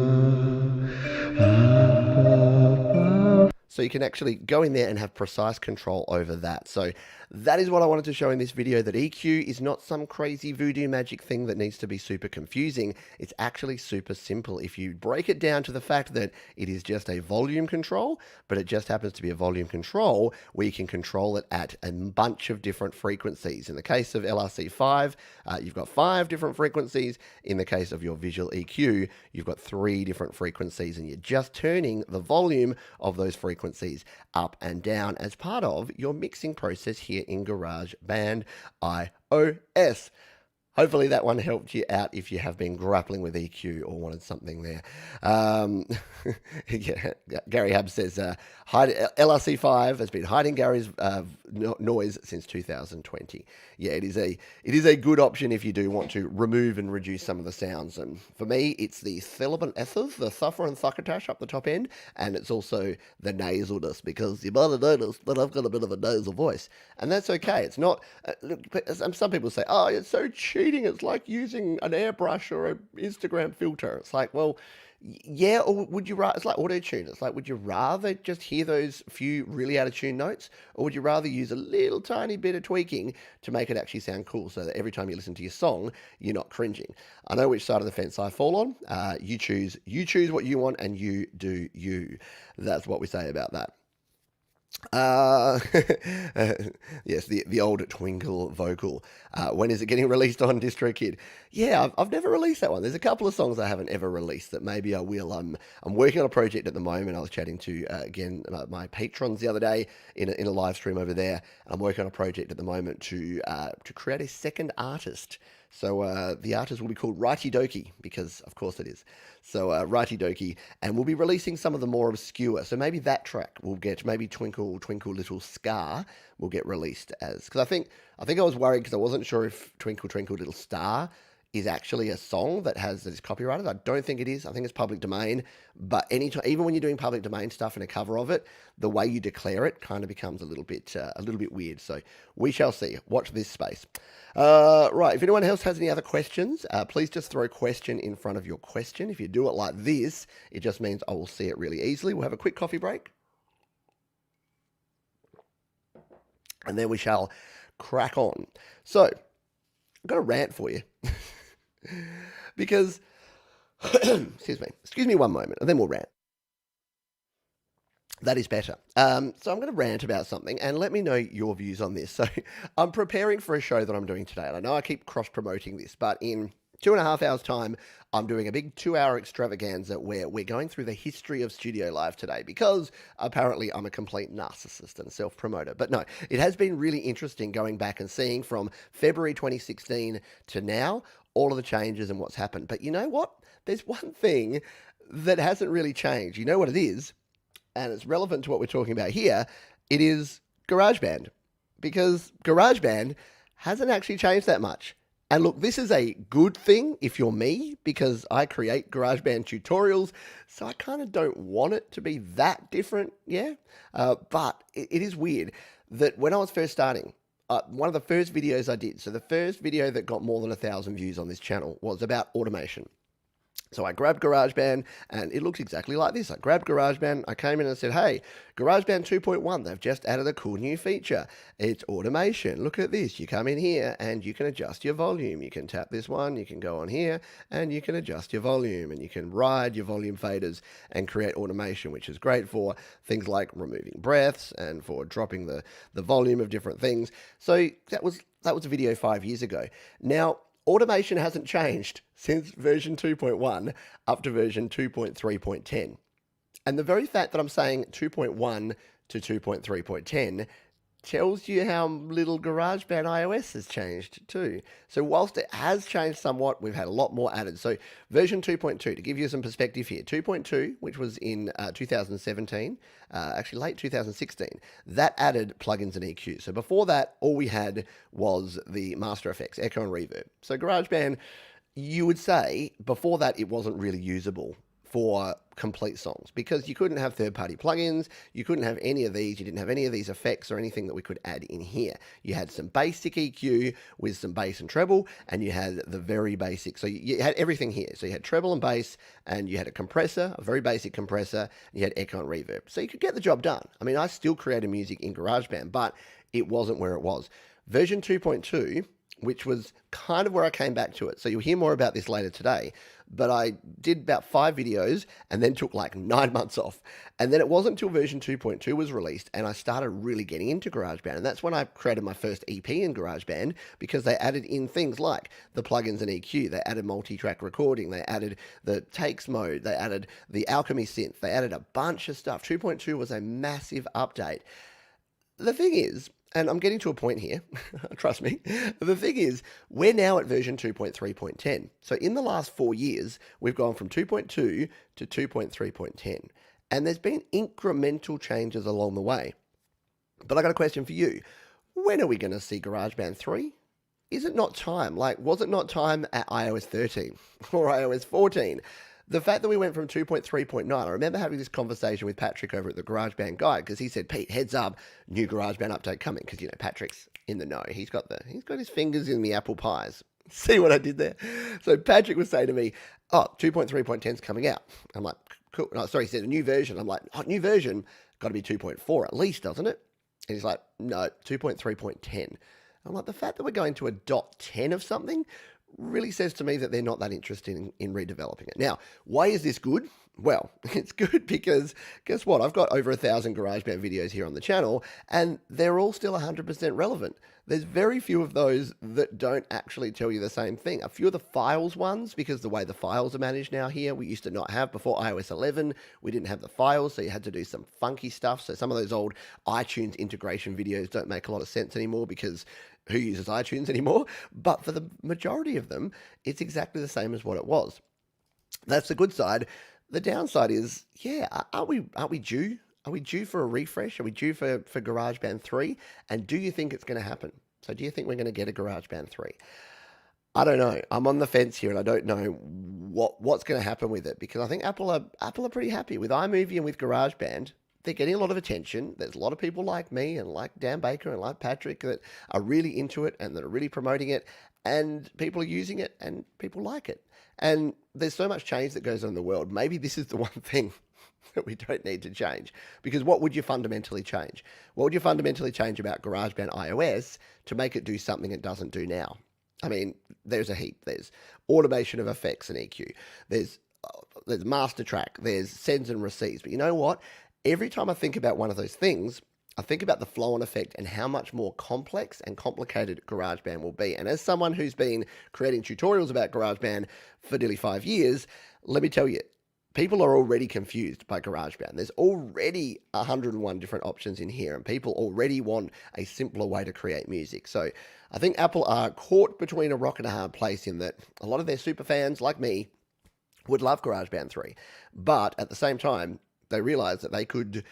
So you can actually go in there and have precise control over that. So that is what I wanted to show in this video, that EQ is not some crazy voodoo magic thing that needs to be super confusing. It's actually super simple if you break it down to the fact that it is just a volume control, but it just happens to be a volume control where you can control it at a bunch of different frequencies. In the case of LRC5, you've got 5 different frequencies. In the case of your visual EQ, you've got 3 different frequencies, and you're just turning the volume of those frequencies up and down as part of your mixing process here in GarageBand iOS. Hopefully that one helped you out if you have been grappling with EQ or wanted something there. Yeah, Gary Hub says, LRC5 has been hiding Gary's noise since 2020. Yeah, it is a good option if you do want to remove and reduce some of the sounds. And for me, it's the sibilant ethers, the thuffer and thuckatash up the top end, and it's also the nasalness, because you might have noticed that I've got a bit of a nasal voice. And that's okay. It's not, look, some people say, oh, it's so cheating. It's like using an airbrush or an Instagram filter. It's like, well, yeah, or would you rather, it's like auto-tune. It's like, would you rather just hear those few really out-of-tune notes, or would you rather use a little tiny bit of tweaking to make it actually sound cool so that every time you listen to your song, you're not cringing? I know which side of the fence I fall on. You choose what you want, and you do you. That's what we say about that. Yes, the old Twinkle vocal. When is it getting released on DistroKid? Yeah, I've never released that one. There's a couple of songs I haven't ever released that maybe I will. I'm working on a project at the moment. I was chatting to again my patrons the other day in a live stream over there. I'm working on a project at the moment to create a second artist. So the artist will be called Righty Doki, because of course it is. So Righty Doki, and we'll be releasing some of the more obscure. So maybe that track will get, maybe Twinkle Twinkle Little Star will get released as, because I think I was worried because I wasn't sure if Twinkle Twinkle Little Star is actually a song that is copyrighted. I don't think it is. I think it's public domain. But even when you're doing public domain stuff and a cover of it, the way you declare it kind of becomes a little bit weird. So we shall see. Watch this space. Right. If anyone else has any other questions, please just throw question in front of your question. If you do it like this, it just means I will see it really easily. We'll have a quick coffee break, and then we shall crack on. So I've got a rant for you. Because, excuse me one moment, and then we'll rant. That is better. So I'm going to rant about something, and let me know your views on this. So I'm preparing for a show that I'm doing today, and I know I keep cross-promoting this, but in 2.5 hours' time, I'm doing a big 2-hour extravaganza where we're going through the history of Studio Live today, because apparently I'm a complete narcissist and self-promoter. But no, it has been really interesting going back and seeing from February 2016 to now all of the changes and what's happened. But you know what? There's one thing that hasn't really changed. You know what it is? And it's relevant to what we're talking about here. It is GarageBand, because GarageBand hasn't actually changed that much. And look, this is a good thing if you're me, because I create GarageBand tutorials, so I kind of don't want it to be that different, yeah? But it is weird that when I was first starting, one of the first videos I did, so the first video that got more than 1,000 views on this channel was about automation. So I grabbed GarageBand, and it looks exactly like this. I grabbed GarageBand, I came in and said, hey, GarageBand 2.1, they've just added a cool new feature. It's automation. Look at this. You come in here and you can adjust your volume. You can tap this one, you can go on here, and you can adjust your volume, and you can ride your volume faders and create automation, which is great for things like removing breaths and for dropping the volume of different things. So that was a video 5 years ago. Now, automation hasn't changed since version 2.1 up to version 2.3.10. And the very fact that I'm saying 2.1 to 2.3.10 tells you how little GarageBand iOS has changed too. So whilst it has changed somewhat, we've had a lot more added. So version 2.2, to give you some perspective here, 2.2, which was in 2017, actually late 2016, that added plugins and EQ. So before that, all we had was the master effects, echo and reverb. So GarageBand, you would say before that it wasn't really usable for complete songs, because you couldn't have third-party plugins, you couldn't have any of these, you didn't have any of these effects or anything that we could add in here. You had some basic EQ with some bass and treble, and you had the very basic, so you had everything here. So you had treble and bass, and you had a compressor, a very basic compressor, and you had echo and reverb. So you could get the job done. I mean, I still created music in GarageBand, but it wasn't where it was. Version 2.2, which was kind of where I came back to it. So you'll hear more about this later today. But I did about 5 videos and then took like 9 months off. And then it wasn't until version 2.2 was released and I started really getting into GarageBand. And that's when I created my first EP in GarageBand, because they added in things like the plugins and EQ. They added multi-track recording. They added the takes mode. They added the Alchemy synth. They added a bunch of stuff. 2.2 was a massive update. The thing is, and I'm getting to a point here, trust me. The thing is, we're now at version 2.3.10. So in the last 4 years, we've gone from 2.2 to 2.3.10. And there's been incremental changes along the way. But I got a question for you. When are we going to see GarageBand 3? Is it not time? Like, was it not time at iOS 13 or iOS 14? The fact that we went from 2.3.9, I remember having this conversation with Patrick over at the GarageBand Guide, because he said, Pete, heads up, new GarageBand update coming, because, you know, Patrick's in the know. He's got his fingers in the apple pies. See what I did there? So Patrick was saying to me, 2.3.10 is coming out. I'm like, cool. No, sorry, he said a new version. I'm like, new version, got to be 2.4 at least, doesn't it? And he's like, no, 2.3.10. I'm like, the fact that we're going to a .10 of something really says to me that they're not that interested in redeveloping it. Now, why is this good? Well, it's good because guess what? I've got over 1,000 GarageBand videos here on the channel, and they're all still 100% relevant. There's very few of those that don't actually tell you the same thing. A few of the files ones, because the way the files are managed now here, we used to not have before iOS 11. We didn't have the files, so you had to do some funky stuff. So some of those old iTunes integration videos don't make a lot of sense anymore, because who uses iTunes anymore? But for the majority of them, it's exactly the same as what it was. That's the good side. The downside is, yeah, are we due? Are we due for a refresh? Are we due for GarageBand 3? And do you think it's going to happen? So do you think we're going to get a GarageBand 3? I don't know. I'm on the fence here, and I don't know what's going to happen with it, because I think Apple are pretty happy with iMovie and with GarageBand. They're getting a lot of attention. There's a lot of people like me and like Dan Baker and like Patrick that are really into it and that are really promoting it, and people are using it and people like it. And there's so much change that goes on in the world. Maybe this is the one thing that we don't need to change, because what would you fundamentally change? What would you fundamentally change about GarageBand iOS to make it do something it doesn't do now? I mean, there's a heap. There's automation of effects and EQ. There's master track. There's sends and receives. But you know what? Every time I think about one of those things, I think about the flow-on effect and how much more complex and complicated GarageBand will be. And as someone who's been creating tutorials about GarageBand for nearly 5 years, let me tell you, people are already confused by GarageBand. There's already 101 different options in here, and people already want a simpler way to create music. So I think Apple are caught between a rock and a hard place in that a lot of their super fans, like me, would love GarageBand 3. But at the same time, they realized that they could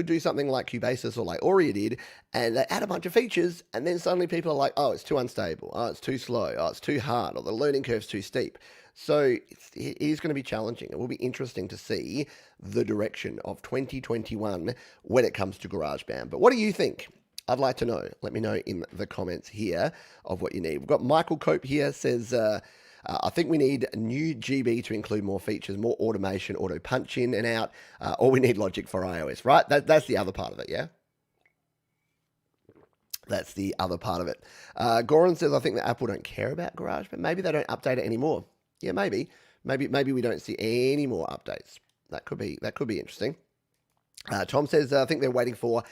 do something like Cubasis or like Aurea did, and they add a bunch of features, and then suddenly people are like, oh, it's too unstable, oh, it's too slow, oh, it's too hard, or the learning curve's too steep. So it is going to be challenging. It will be interesting to see the direction of 2021 when it comes to GarageBand. But what do you think? I'd like to know. Let me know in the comments here of what you need. We've got Michael Cope here says, I think we need a new GB to include more features, more automation, auto punch in and out, or we need Logic for iOS, right? That's the other part of it, yeah? That's the other part of it. Goran says, I think that Apple don't care about Garage, but maybe they don't update it anymore. Yeah, maybe. Maybe we don't see any more updates. That could be interesting. Tom says, I think they're waiting for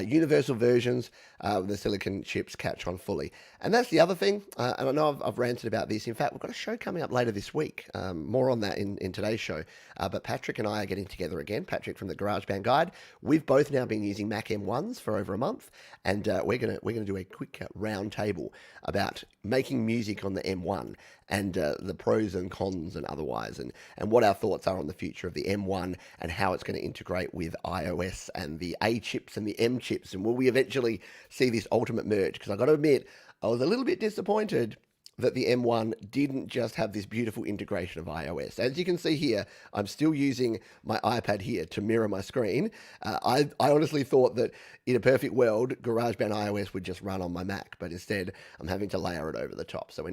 universal versions when the silicon chips catch on fully. And that's the other thing. And I know I've ranted about this. In fact, we've got a show coming up later this week. More on that in today's show. But Patrick and I are getting together again. Patrick from the GarageBand Guide. We've both now been using Mac M1s for over a month. And we're gonna do a quick round table about making music on the M1 and the pros and cons and otherwise, and what our thoughts are on the future of the M1 and how it's going to integrate with iOS and the A chips and the M chips, and will we eventually see this ultimate merge? Because I got to admit, I was a little bit disappointed that the M1 didn't just have this beautiful integration of iOS. As you can see here, I'm still using my iPad here to mirror my screen. I honestly thought that in a perfect world, GarageBand iOS would just run on my Mac, but instead I'm having to layer it over the top. So we're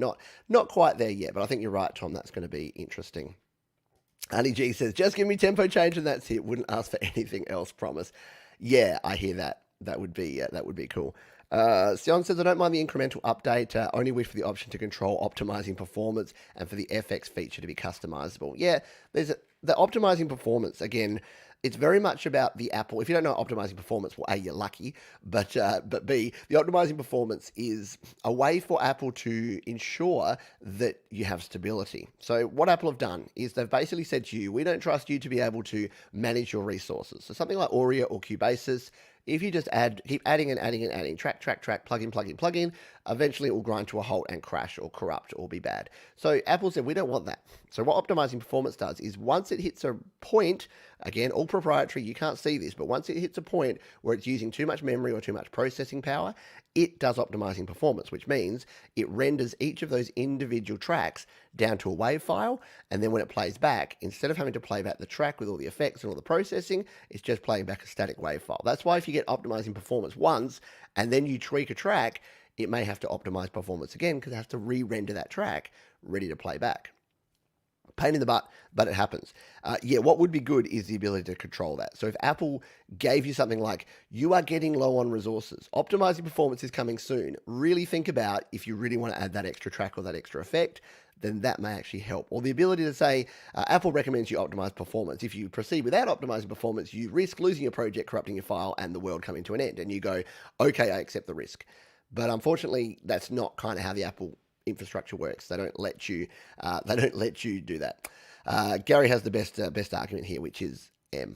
not quite there yet, but I think you're right, Tom. That's going to be interesting. Ali G says, just give me tempo change and that's it. Wouldn't ask for anything else, promise. Yeah, I hear that. That would be cool. Sion says, I don't mind the incremental update, only wish for the option to control optimizing performance and for the FX feature to be customizable. Yeah, the optimizing performance, again, it's very much about the Apple. If you don't know optimizing performance, well, A, you're lucky, but B, the optimizing performance is a way for Apple to ensure that you have stability. So what Apple have done is they've basically said to you, we don't trust you to be able to manage your resources. So something like Aurea or Cubasis, if you just keep adding and adding and adding, track, plug in, eventually it will grind to a halt and crash or corrupt or be bad. So Apple said, we don't want that. So what optimizing performance does is once it hits a point, again, all proprietary, you can't see this, but once it hits a point where it's using too much memory or too much processing power, it does optimizing performance, which means it renders each of those individual tracks down to a WAV file, and then when it plays back, instead of having to play back the track with all the effects and all the processing, it's just playing back a static WAV file. That's why if you get optimizing performance once, and then you tweak a track, it may have to optimize performance again because it has to re-render that track ready to play back. Pain in the butt, but it happens. What would be good is the ability to control that. So if Apple gave you something like, you are getting low on resources, optimizing performance is coming soon, really think about if you really want to add that extra track or that extra effect, then that may actually help. Or the ability to say, Apple recommends you optimize performance. If you proceed without optimizing performance, you risk losing your project, corrupting your file, and the world coming to an end. And you go, okay, I accept the risk. But unfortunately, that's not kind of how the Apple infrastructure works. They don't let you do that. Gary has the best argument here, which is M.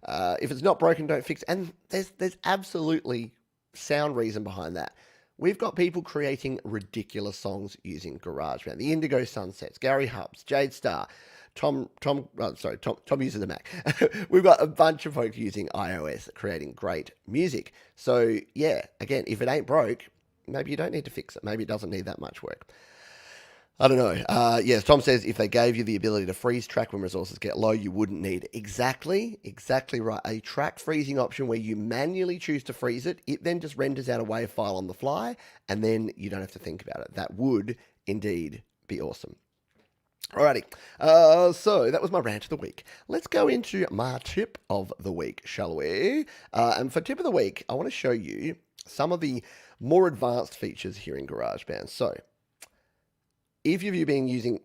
If it's not broken, don't fix it. And there's absolutely sound reason behind that. We've got people creating ridiculous songs using GarageBand. The Indigo Sunsets, Gary Hubs, Jade Star, Tom uses a Mac. We've got a bunch of folks using iOS creating great music. So yeah, again, if it ain't broke, maybe you don't need to fix it. Maybe it doesn't need that much work. I don't know. Yes, Tom says if they gave you the ability to freeze track when resources get low, you wouldn't need it. Exactly right. A track freezing option where you manually choose to freeze it. It then just renders out a WAV file on the fly, and then you don't have to think about it. That would indeed be awesome. Alrighty, so that was my rant of the week. Let's go into my tip of the week, shall we? And for tip of the week, I want to show you some of the more advanced features here in GarageBand. So, if you've been using,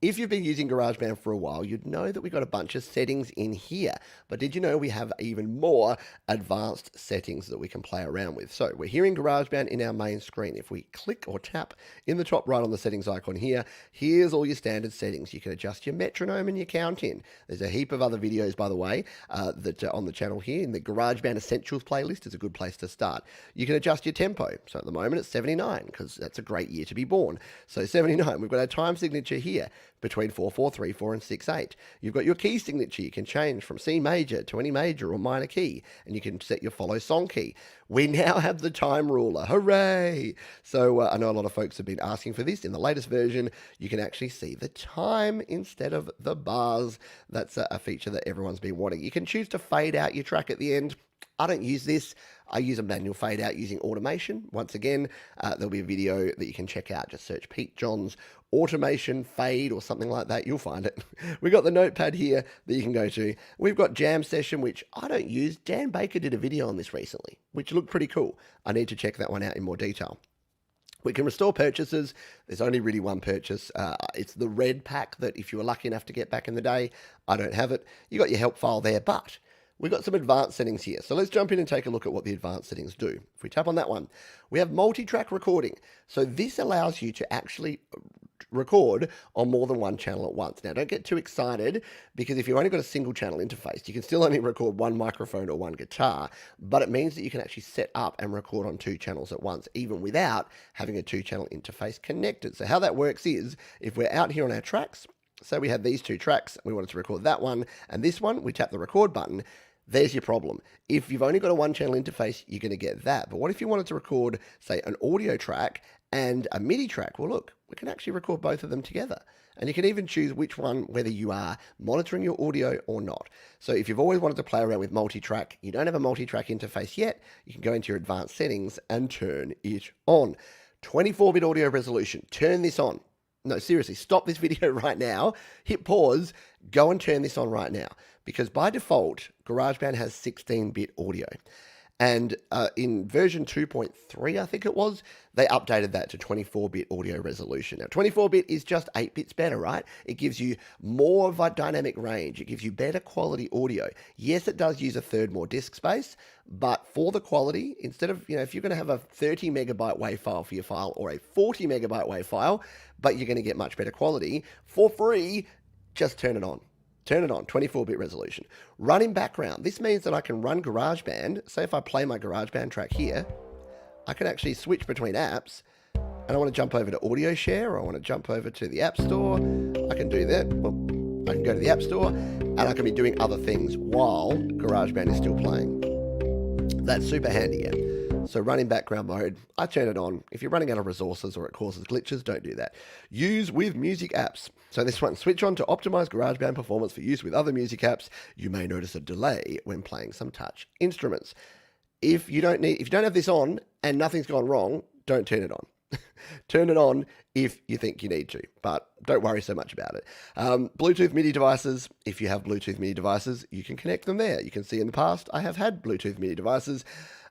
If you've been using GarageBand for a while, you'd know that we've got a bunch of settings in here. But did you know we have even more advanced settings that we can play around with? So we're here in GarageBand in our main screen. If we click or tap in the top right on the settings icon here, here's all your standard settings. You can adjust your metronome and your count in. There's a heap of other videos, by the way, that are on the channel here. In the GarageBand Essentials playlist is a good place to start. You can adjust your tempo. So at the moment it's 79 because that's a great year to be born. So 79, we've got our time signature here between 4/4, 3/4 and 6/8. You've got your key signature. You can change from C major to any major or minor key, and you can set your follow song key. We now have the time ruler. Hooray! So I know a lot of folks have been asking for this. In the latest version, you can actually see the time instead of the bars. That's a feature that everyone's been wanting. You can choose to fade out your track at the end. I don't use this. I use a manual fade out using automation. Once again, there'll be a video that you can check out. Just search Pete John's automation fade or something like that. You'll find it. We've got the notepad here that you can go to. We've got Jam Session, which I don't use. Dan Baker did a video on this recently, which looked pretty cool. I need to check that one out in more detail. We can restore purchases. There's only really one purchase. It's the red pack that if you were lucky enough to get back in the day, I don't have it. You got your help file there, but we've got some advanced settings here. So let's jump in and take a look at what the advanced settings do. If we tap on that one, we have multi-track recording. So this allows you to actually record on more than one channel at once. Now, don't get too excited because if you've only got a single channel interface, you can still only record one microphone or one guitar, but it means that you can actually set up and record on two channels at once, even without having a two-channel interface connected. So how that works is if we're out here on our tracks, so we have these two tracks, we wanted to record that one and this one, we tap the record button. There's your problem. If you've only got a one-channel interface, you're going to get that. But what if you wanted to record, say, an audio track and a MIDI track? Well, look, we can actually record both of them together. And you can even choose which one, whether you are monitoring your audio or not. So if you've always wanted to play around with multi-track, you don't have a multi-track interface yet, you can go into your advanced settings and turn it on. 24-bit audio resolution. Turn this on. No, seriously, stop this video right now, hit pause, go and turn this on right now. Because by default, GarageBand has 16-bit audio. And in version 2.3, I think it was, they updated that to 24-bit audio resolution. Now, 24-bit is just 8 bits better, right? It gives you more of a dynamic range. It gives you better quality audio. Yes, it does use a third more disk space, but for the quality, instead of, if you're going to have a 30 megabyte WAV file for your file or a 40 megabyte WAV file, but you're going to get much better quality, for free, just turn it on. Turn it on, 24-bit resolution. Run in background. This means that I can run GarageBand. Say if I play my GarageBand track here, I can actually switch between apps. And I want to jump over to Audio Share, or I want to jump over to the App Store. I can do that. Well, I can go to the App Store, and I can be doing other things while GarageBand is still playing. That's super handy, yeah. So run in background mode, I turn it on. If you're running out of resources or it causes glitches, don't do that. Use with music apps. So this one, switch on to optimize GarageBand performance for use with other music apps. You may notice a delay when playing some touch instruments. If you don't have this on and nothing's gone wrong, don't turn it on. Turn it on if you think you need to, but don't worry so much about it. Bluetooth MIDI devices, if you have Bluetooth MIDI devices, you can connect them there. You can see in the past, I have had Bluetooth MIDI devices.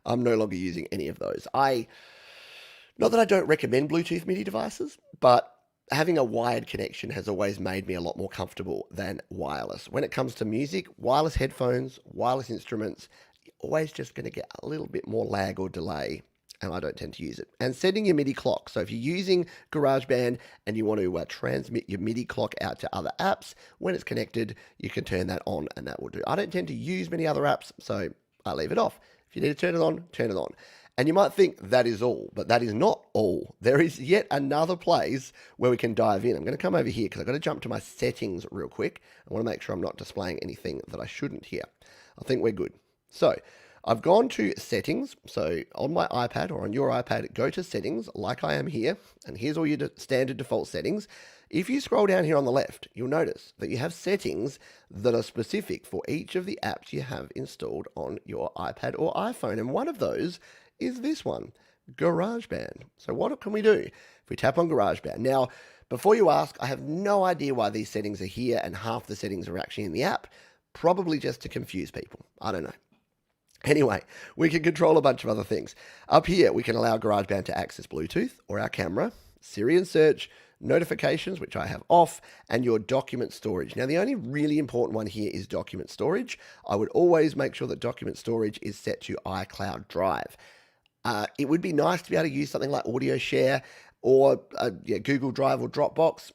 I'm no longer using any of those. Not that I don't recommend Bluetooth MIDI devices, but having a wired connection has always made me a lot more comfortable than wireless. When it comes to music, wireless headphones, wireless instruments, you're always just going to get a little bit more lag or delay, and I don't tend to use it. And setting your MIDI clock. So if you're using GarageBand and you want to transmit your MIDI clock out to other apps, when it's connected, you can turn that on and that will do. I don't tend to use many other apps, so I leave it off. If you need to turn it on, turn it on. And you might think that is all, but that is not all. There is yet another place where we can dive in. I'm going to come over here because I've got to jump to my settings real quick. I want to make sure I'm not displaying anything that I shouldn't here. I think we're good. So I've gone to settings. So on my iPad or on your iPad, go to settings like I am here. And here's all your standard default settings. If you scroll down here on the left, you'll notice that you have settings that are specific for each of the apps you have installed on your iPad or iPhone. And one of those is this one, GarageBand. So what can we do if we tap on GarageBand? Now, before you ask, I have no idea why these settings are here and half the settings are actually in the app. Probably just to confuse people. I don't know. Anyway, we can control a bunch of other things. Up here, we can allow GarageBand to access Bluetooth or our camera, Siri and search, notifications, which I have off, and your document storage. Now, the only really important one here is document storage. I would always make sure that document storage is set to iCloud Drive. It would be nice to be able to use something like Audio Share or Google Drive or Dropbox.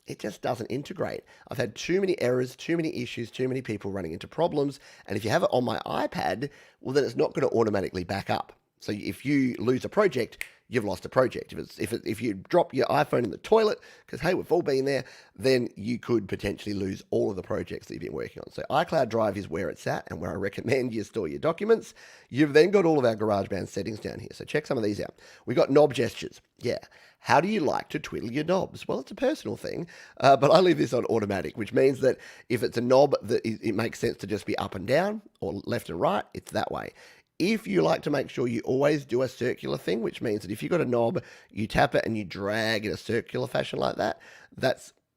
It just doesn't integrate. I've had too many errors, too many issues, too many people running into problems. And if you have it on my iPad, well, then it's not going to automatically back up. So if you lose a project, you've lost a project. If you drop your iPhone in the toilet, because hey, we've all been there, then you could potentially lose all of the projects that you've been working on. So iCloud Drive is where it's at and where I recommend you store your documents. You've then got all of our GarageBand settings down here. So check some of these out. We've got knob gestures. Yeah. How do you like to twiddle your knobs? Well, it's a personal thing, but I leave this on automatic, which means that if it's a knob that it makes sense to just be up and down or left and right, it's that way. If you like to make sure you always do a circular thing, which means that if you've got a knob, you tap it and you drag in a circular fashion like that,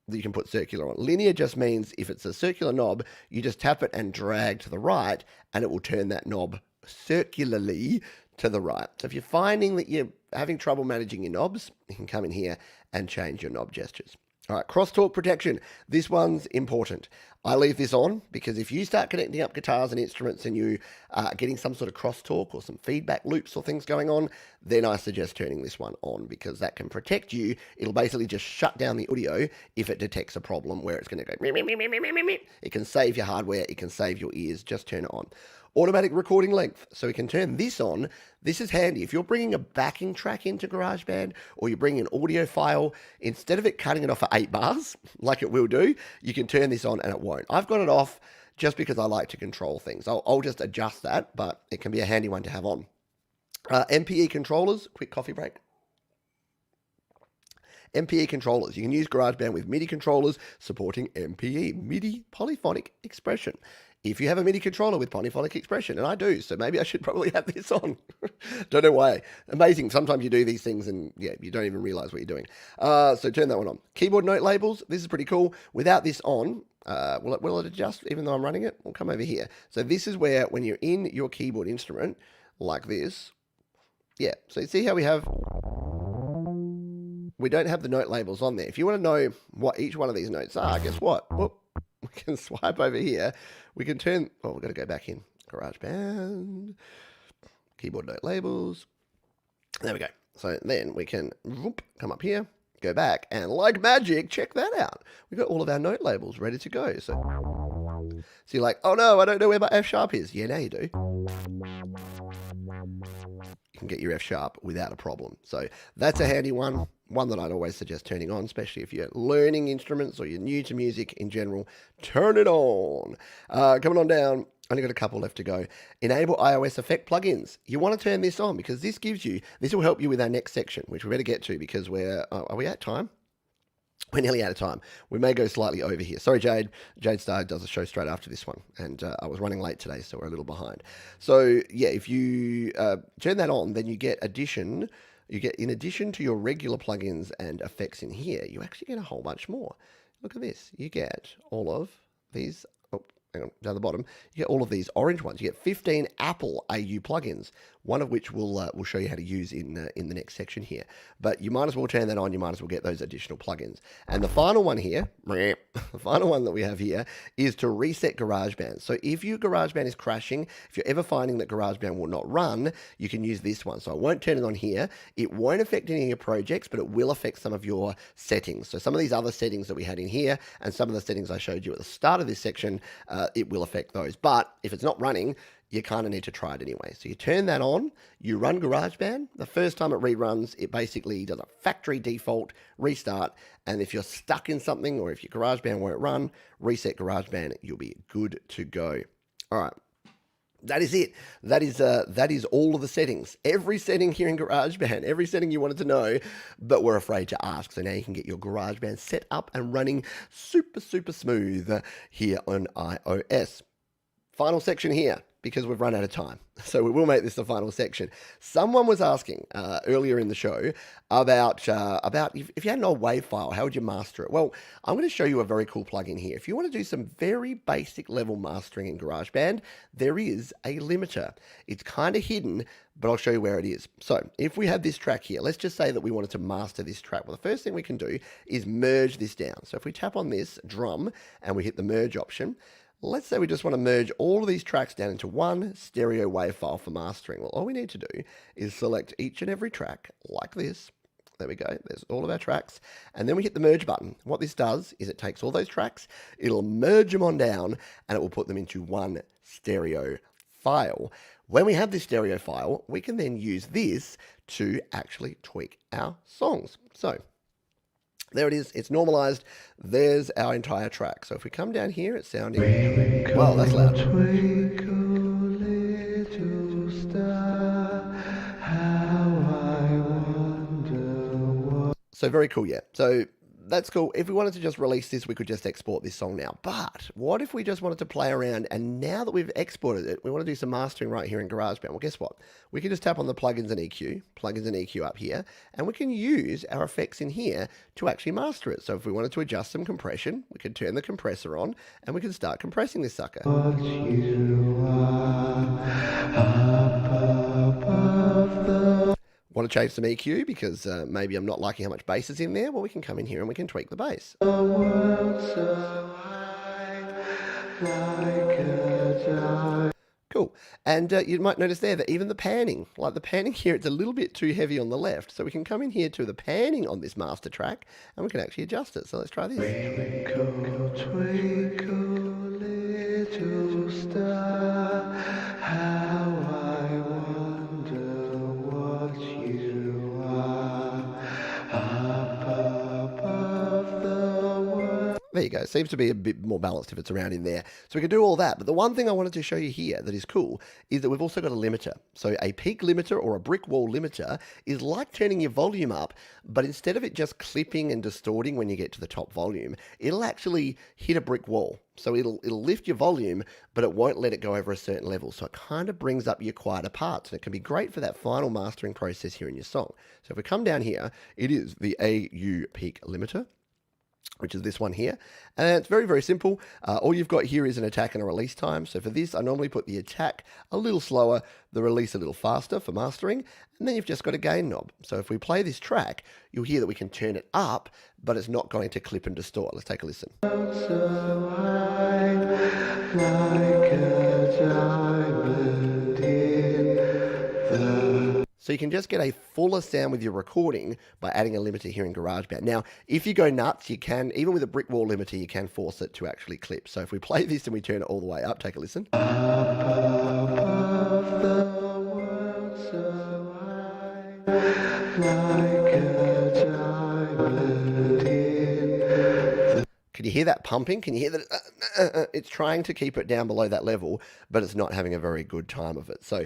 you can put circular on. Linear just means if it's a circular knob, you just tap it and drag to the right, and it will turn that knob circularly to the right. So if you're finding that you're having trouble managing your knobs, you can come in here and change your knob gestures. All right, crosstalk protection. This one's important. I leave this on because if you start connecting up guitars and instruments and you are getting some sort of crosstalk or some feedback loops or things going on, then I suggest turning this one on because that can protect you. It'll basically just shut down the audio if it detects a problem where it's going to go. It can save your hardware. It can save your ears. Just turn it on. Automatic recording length. So we can turn this on. This is handy. If you're bringing a backing track into GarageBand or you're bringing an audio file, instead of it cutting it off at 8 bars, like it will do, you can turn this on and it won't. I've got it off just because I like to control things. I'll just adjust that, but it can be a handy one to have on. MPE controllers, quick coffee break. MPE controllers. You can use GarageBand with MIDI controllers supporting MPE, MIDI polyphonic expression. If you have a MIDI controller with polyphonic expression, and I do, so maybe I should probably have this on. Don't know why. Amazing. Sometimes you do these things and you don't even realize what you're doing. So turn that one on. Keyboard note labels. This is pretty cool. Without this on, will it adjust even though I'm running it? We'll come over here. So this is where when you're in your keyboard instrument like this, so you see how we don't have the note labels on there. If you want to know what each one of these notes are, guess what? Whoop. We can swipe over here. We can turn, we've got to go back in. GarageBand, keyboard note labels. There we go. So then we can come up here, go back, and like magic, check that out. We've got all of our note labels ready to go. So you're like, oh no, I don't know where my F sharp is. Yeah, now you do. You can get your F sharp without a problem. So that's a handy one that I'd always suggest turning on, especially if you're learning instruments or you're new to music in general. Turn it on. Coming on down, only got a couple left to go. Enable iOS effect plugins. You want to turn this on because this will help you with our next section, which we better get to because are we at time? We're nearly out of time. We may go slightly over here. Sorry, Jade. Jade Star does a show straight after this one, and I was running late today, so we're a little behind. So, if you turn that on, then you get in addition to your regular plugins and effects in here, you actually get a whole bunch more. Look at this. You get all of these. Oh, hang on, down the bottom. You get all of these orange ones. You get 15 Apple AU plugins, one of which we'll show you how to use in the next section here. But you might as well turn that on. You might as well get those additional plugins. And the final one here, the final one that we have here is to reset GarageBand. So if your GarageBand is crashing, if you're ever finding that GarageBand will not run, you can use this one. So I won't turn it on here. It won't affect any of your projects, but it will affect some of your settings. So some of these other settings that we had in here and some of the settings I showed you at the start of this section, it will affect those. But if it's not running, you kind of need to try it anyway. So you turn that on, you run GarageBand. The first time it reruns, it basically does a factory default restart. And if you're stuck in something or if your GarageBand won't run, reset GarageBand, you'll be good to go. All right. That is it. That is all of the settings. Every setting here in GarageBand, every setting you wanted to know, but we're afraid to ask. So now you can get your GarageBand set up and running super, super smooth here on iOS. Final section here. because we've run out of time. So we will make this the final section. Someone was asking earlier in the show about if you had an old WAV file, how would you master it? Well, I'm going to show you a very cool plugin here. If you want to do some very basic level mastering in GarageBand, there is a limiter. It's kind of hidden, but I'll show you where it is. So if we have this track here, let's just say that we wanted to master this track. Well, the first thing we can do is merge this down. So if we tap on this drum and we hit the merge option, let's say we just want to merge all of these tracks down into one stereo WAV file for mastering. Well, all we need to do is select each and every track like this. There we go. There's all of our tracks. And then we hit the merge button. What this does is it takes all those tracks, it'll merge them on down, and it will put them into one stereo file. When we have this stereo file, we can then use this to actually tweak our songs. So there it is. It's normalized. There's our entire track. So if we come down here, it's sounding, well, that's loud. Twinkle, little star, how I wonder. So very cool, yeah. So that's cool. If we wanted to just release this, we could just export this song now. But what if we just wanted to play around, and now that we've exported it, we want to do some mastering right here in GarageBand? Well, guess what? We can just tap on the plugins and EQ up here, and we can use our effects in here to actually master it. So if we wanted to adjust some compression, we could turn the compressor on, and we can start compressing this sucker. What you are up above the Want to change some EQ because maybe I'm not liking how much bass is in there? Well, we can come in here and we can tweak the bass. world so high, like a diamond. Cool. And you might notice there that even the panning, like the panning here, it's a little bit too heavy on the left. So we can come in here to the panning on this master track and we can actually adjust it. So let's try this. Twinkle, twinkle, little star, how I wonder what you are up above the world. There you go. Seems to be a bit more balanced if it's around in there. So we can do all that. But the one thing I wanted to show you here that is cool is that we've also got a limiter. So a peak limiter or a brick wall limiter is like turning your volume up, but instead of it just clipping and distorting when you get to the top volume, it'll actually hit a brick wall. So it'll lift your volume, but it won't let it go over a certain level. So it kind of brings up your quieter parts, and it can be great for that final mastering process here in your song. So if we come down here, it is the AU peak limiter, which is this one here. And it's very, very simple. All you've got here is an attack and a release time. So for this, I normally put the attack a little slower, the release a little faster for mastering, and then you've just got a gain knob. So if we play this track, you'll hear that we can turn it up, but it's not going to clip and distort. Let's take a listen. So high, like a diamond in the. So you can just get a fuller sound with your recording by adding a limiter here in GarageBand. Now, if you go nuts, you can, even with a brick wall limiter, you can force it to actually clip. So if we play this and we turn it all the way up, take a listen. Up above the world so high, like a diamond in the. Can you hear that pumping? Can you hear that? It's trying to keep it down below that level, but it's not having a very good time of it. So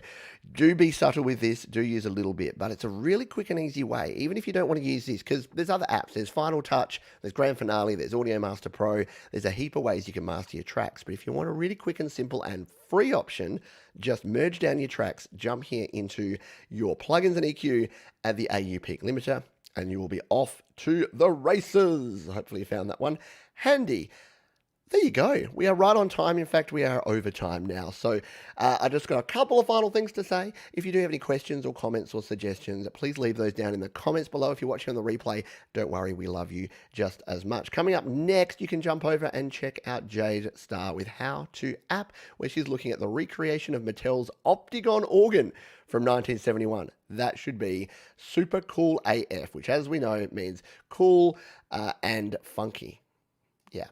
do be subtle with this. Do use a little bit, but it's a really quick and easy way, even if you don't want to use this, because there's other apps. There's Final Touch, there's Grand Finale, there's Audio Master Pro. There's a heap of ways you can master your tracks. But if you want a really quick and simple and free option, just merge down your tracks, jump here into your plugins and EQ, add the AU peak limiter, and you will be off to the races. Hopefully you found that one handy. There you go. We are right on time. In fact, we are over time now. So I just got a couple of final things to say. If you do have any questions or comments or suggestions, please leave those down in the comments below. If you're watching on the replay, don't worry, we love you just as much. Coming up next, you can jump over and check out Jade Star with How To App, where she's looking at the recreation of Mattel's Optigon organ from 1971. That should be super cool AF, which, as we know, means cool and funky. Yeah.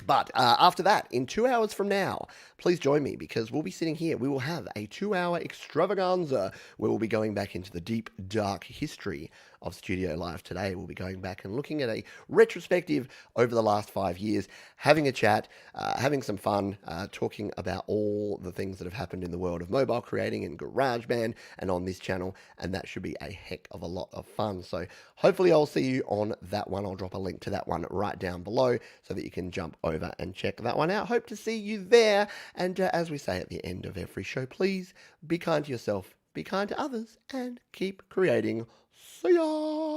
But after that, in 2 hours from now, please join me because we'll be sitting here. We will have a 2-hour extravaganza where we'll be going back into the deep, dark history of Studio Live today. We'll be going back and looking at a retrospective over the last 5 years, having a chat, having some fun, talking about all the things that have happened in the world of mobile creating and GarageBand and on this channel, and that should be a heck of a lot of fun. So hopefully I'll see you on that one. I'll drop a link to that one right down below so that you can jump over and check that one out. Hope to see you there. And as we say at the end of every show, please be kind to yourself, be kind to others, and keep creating. See ya!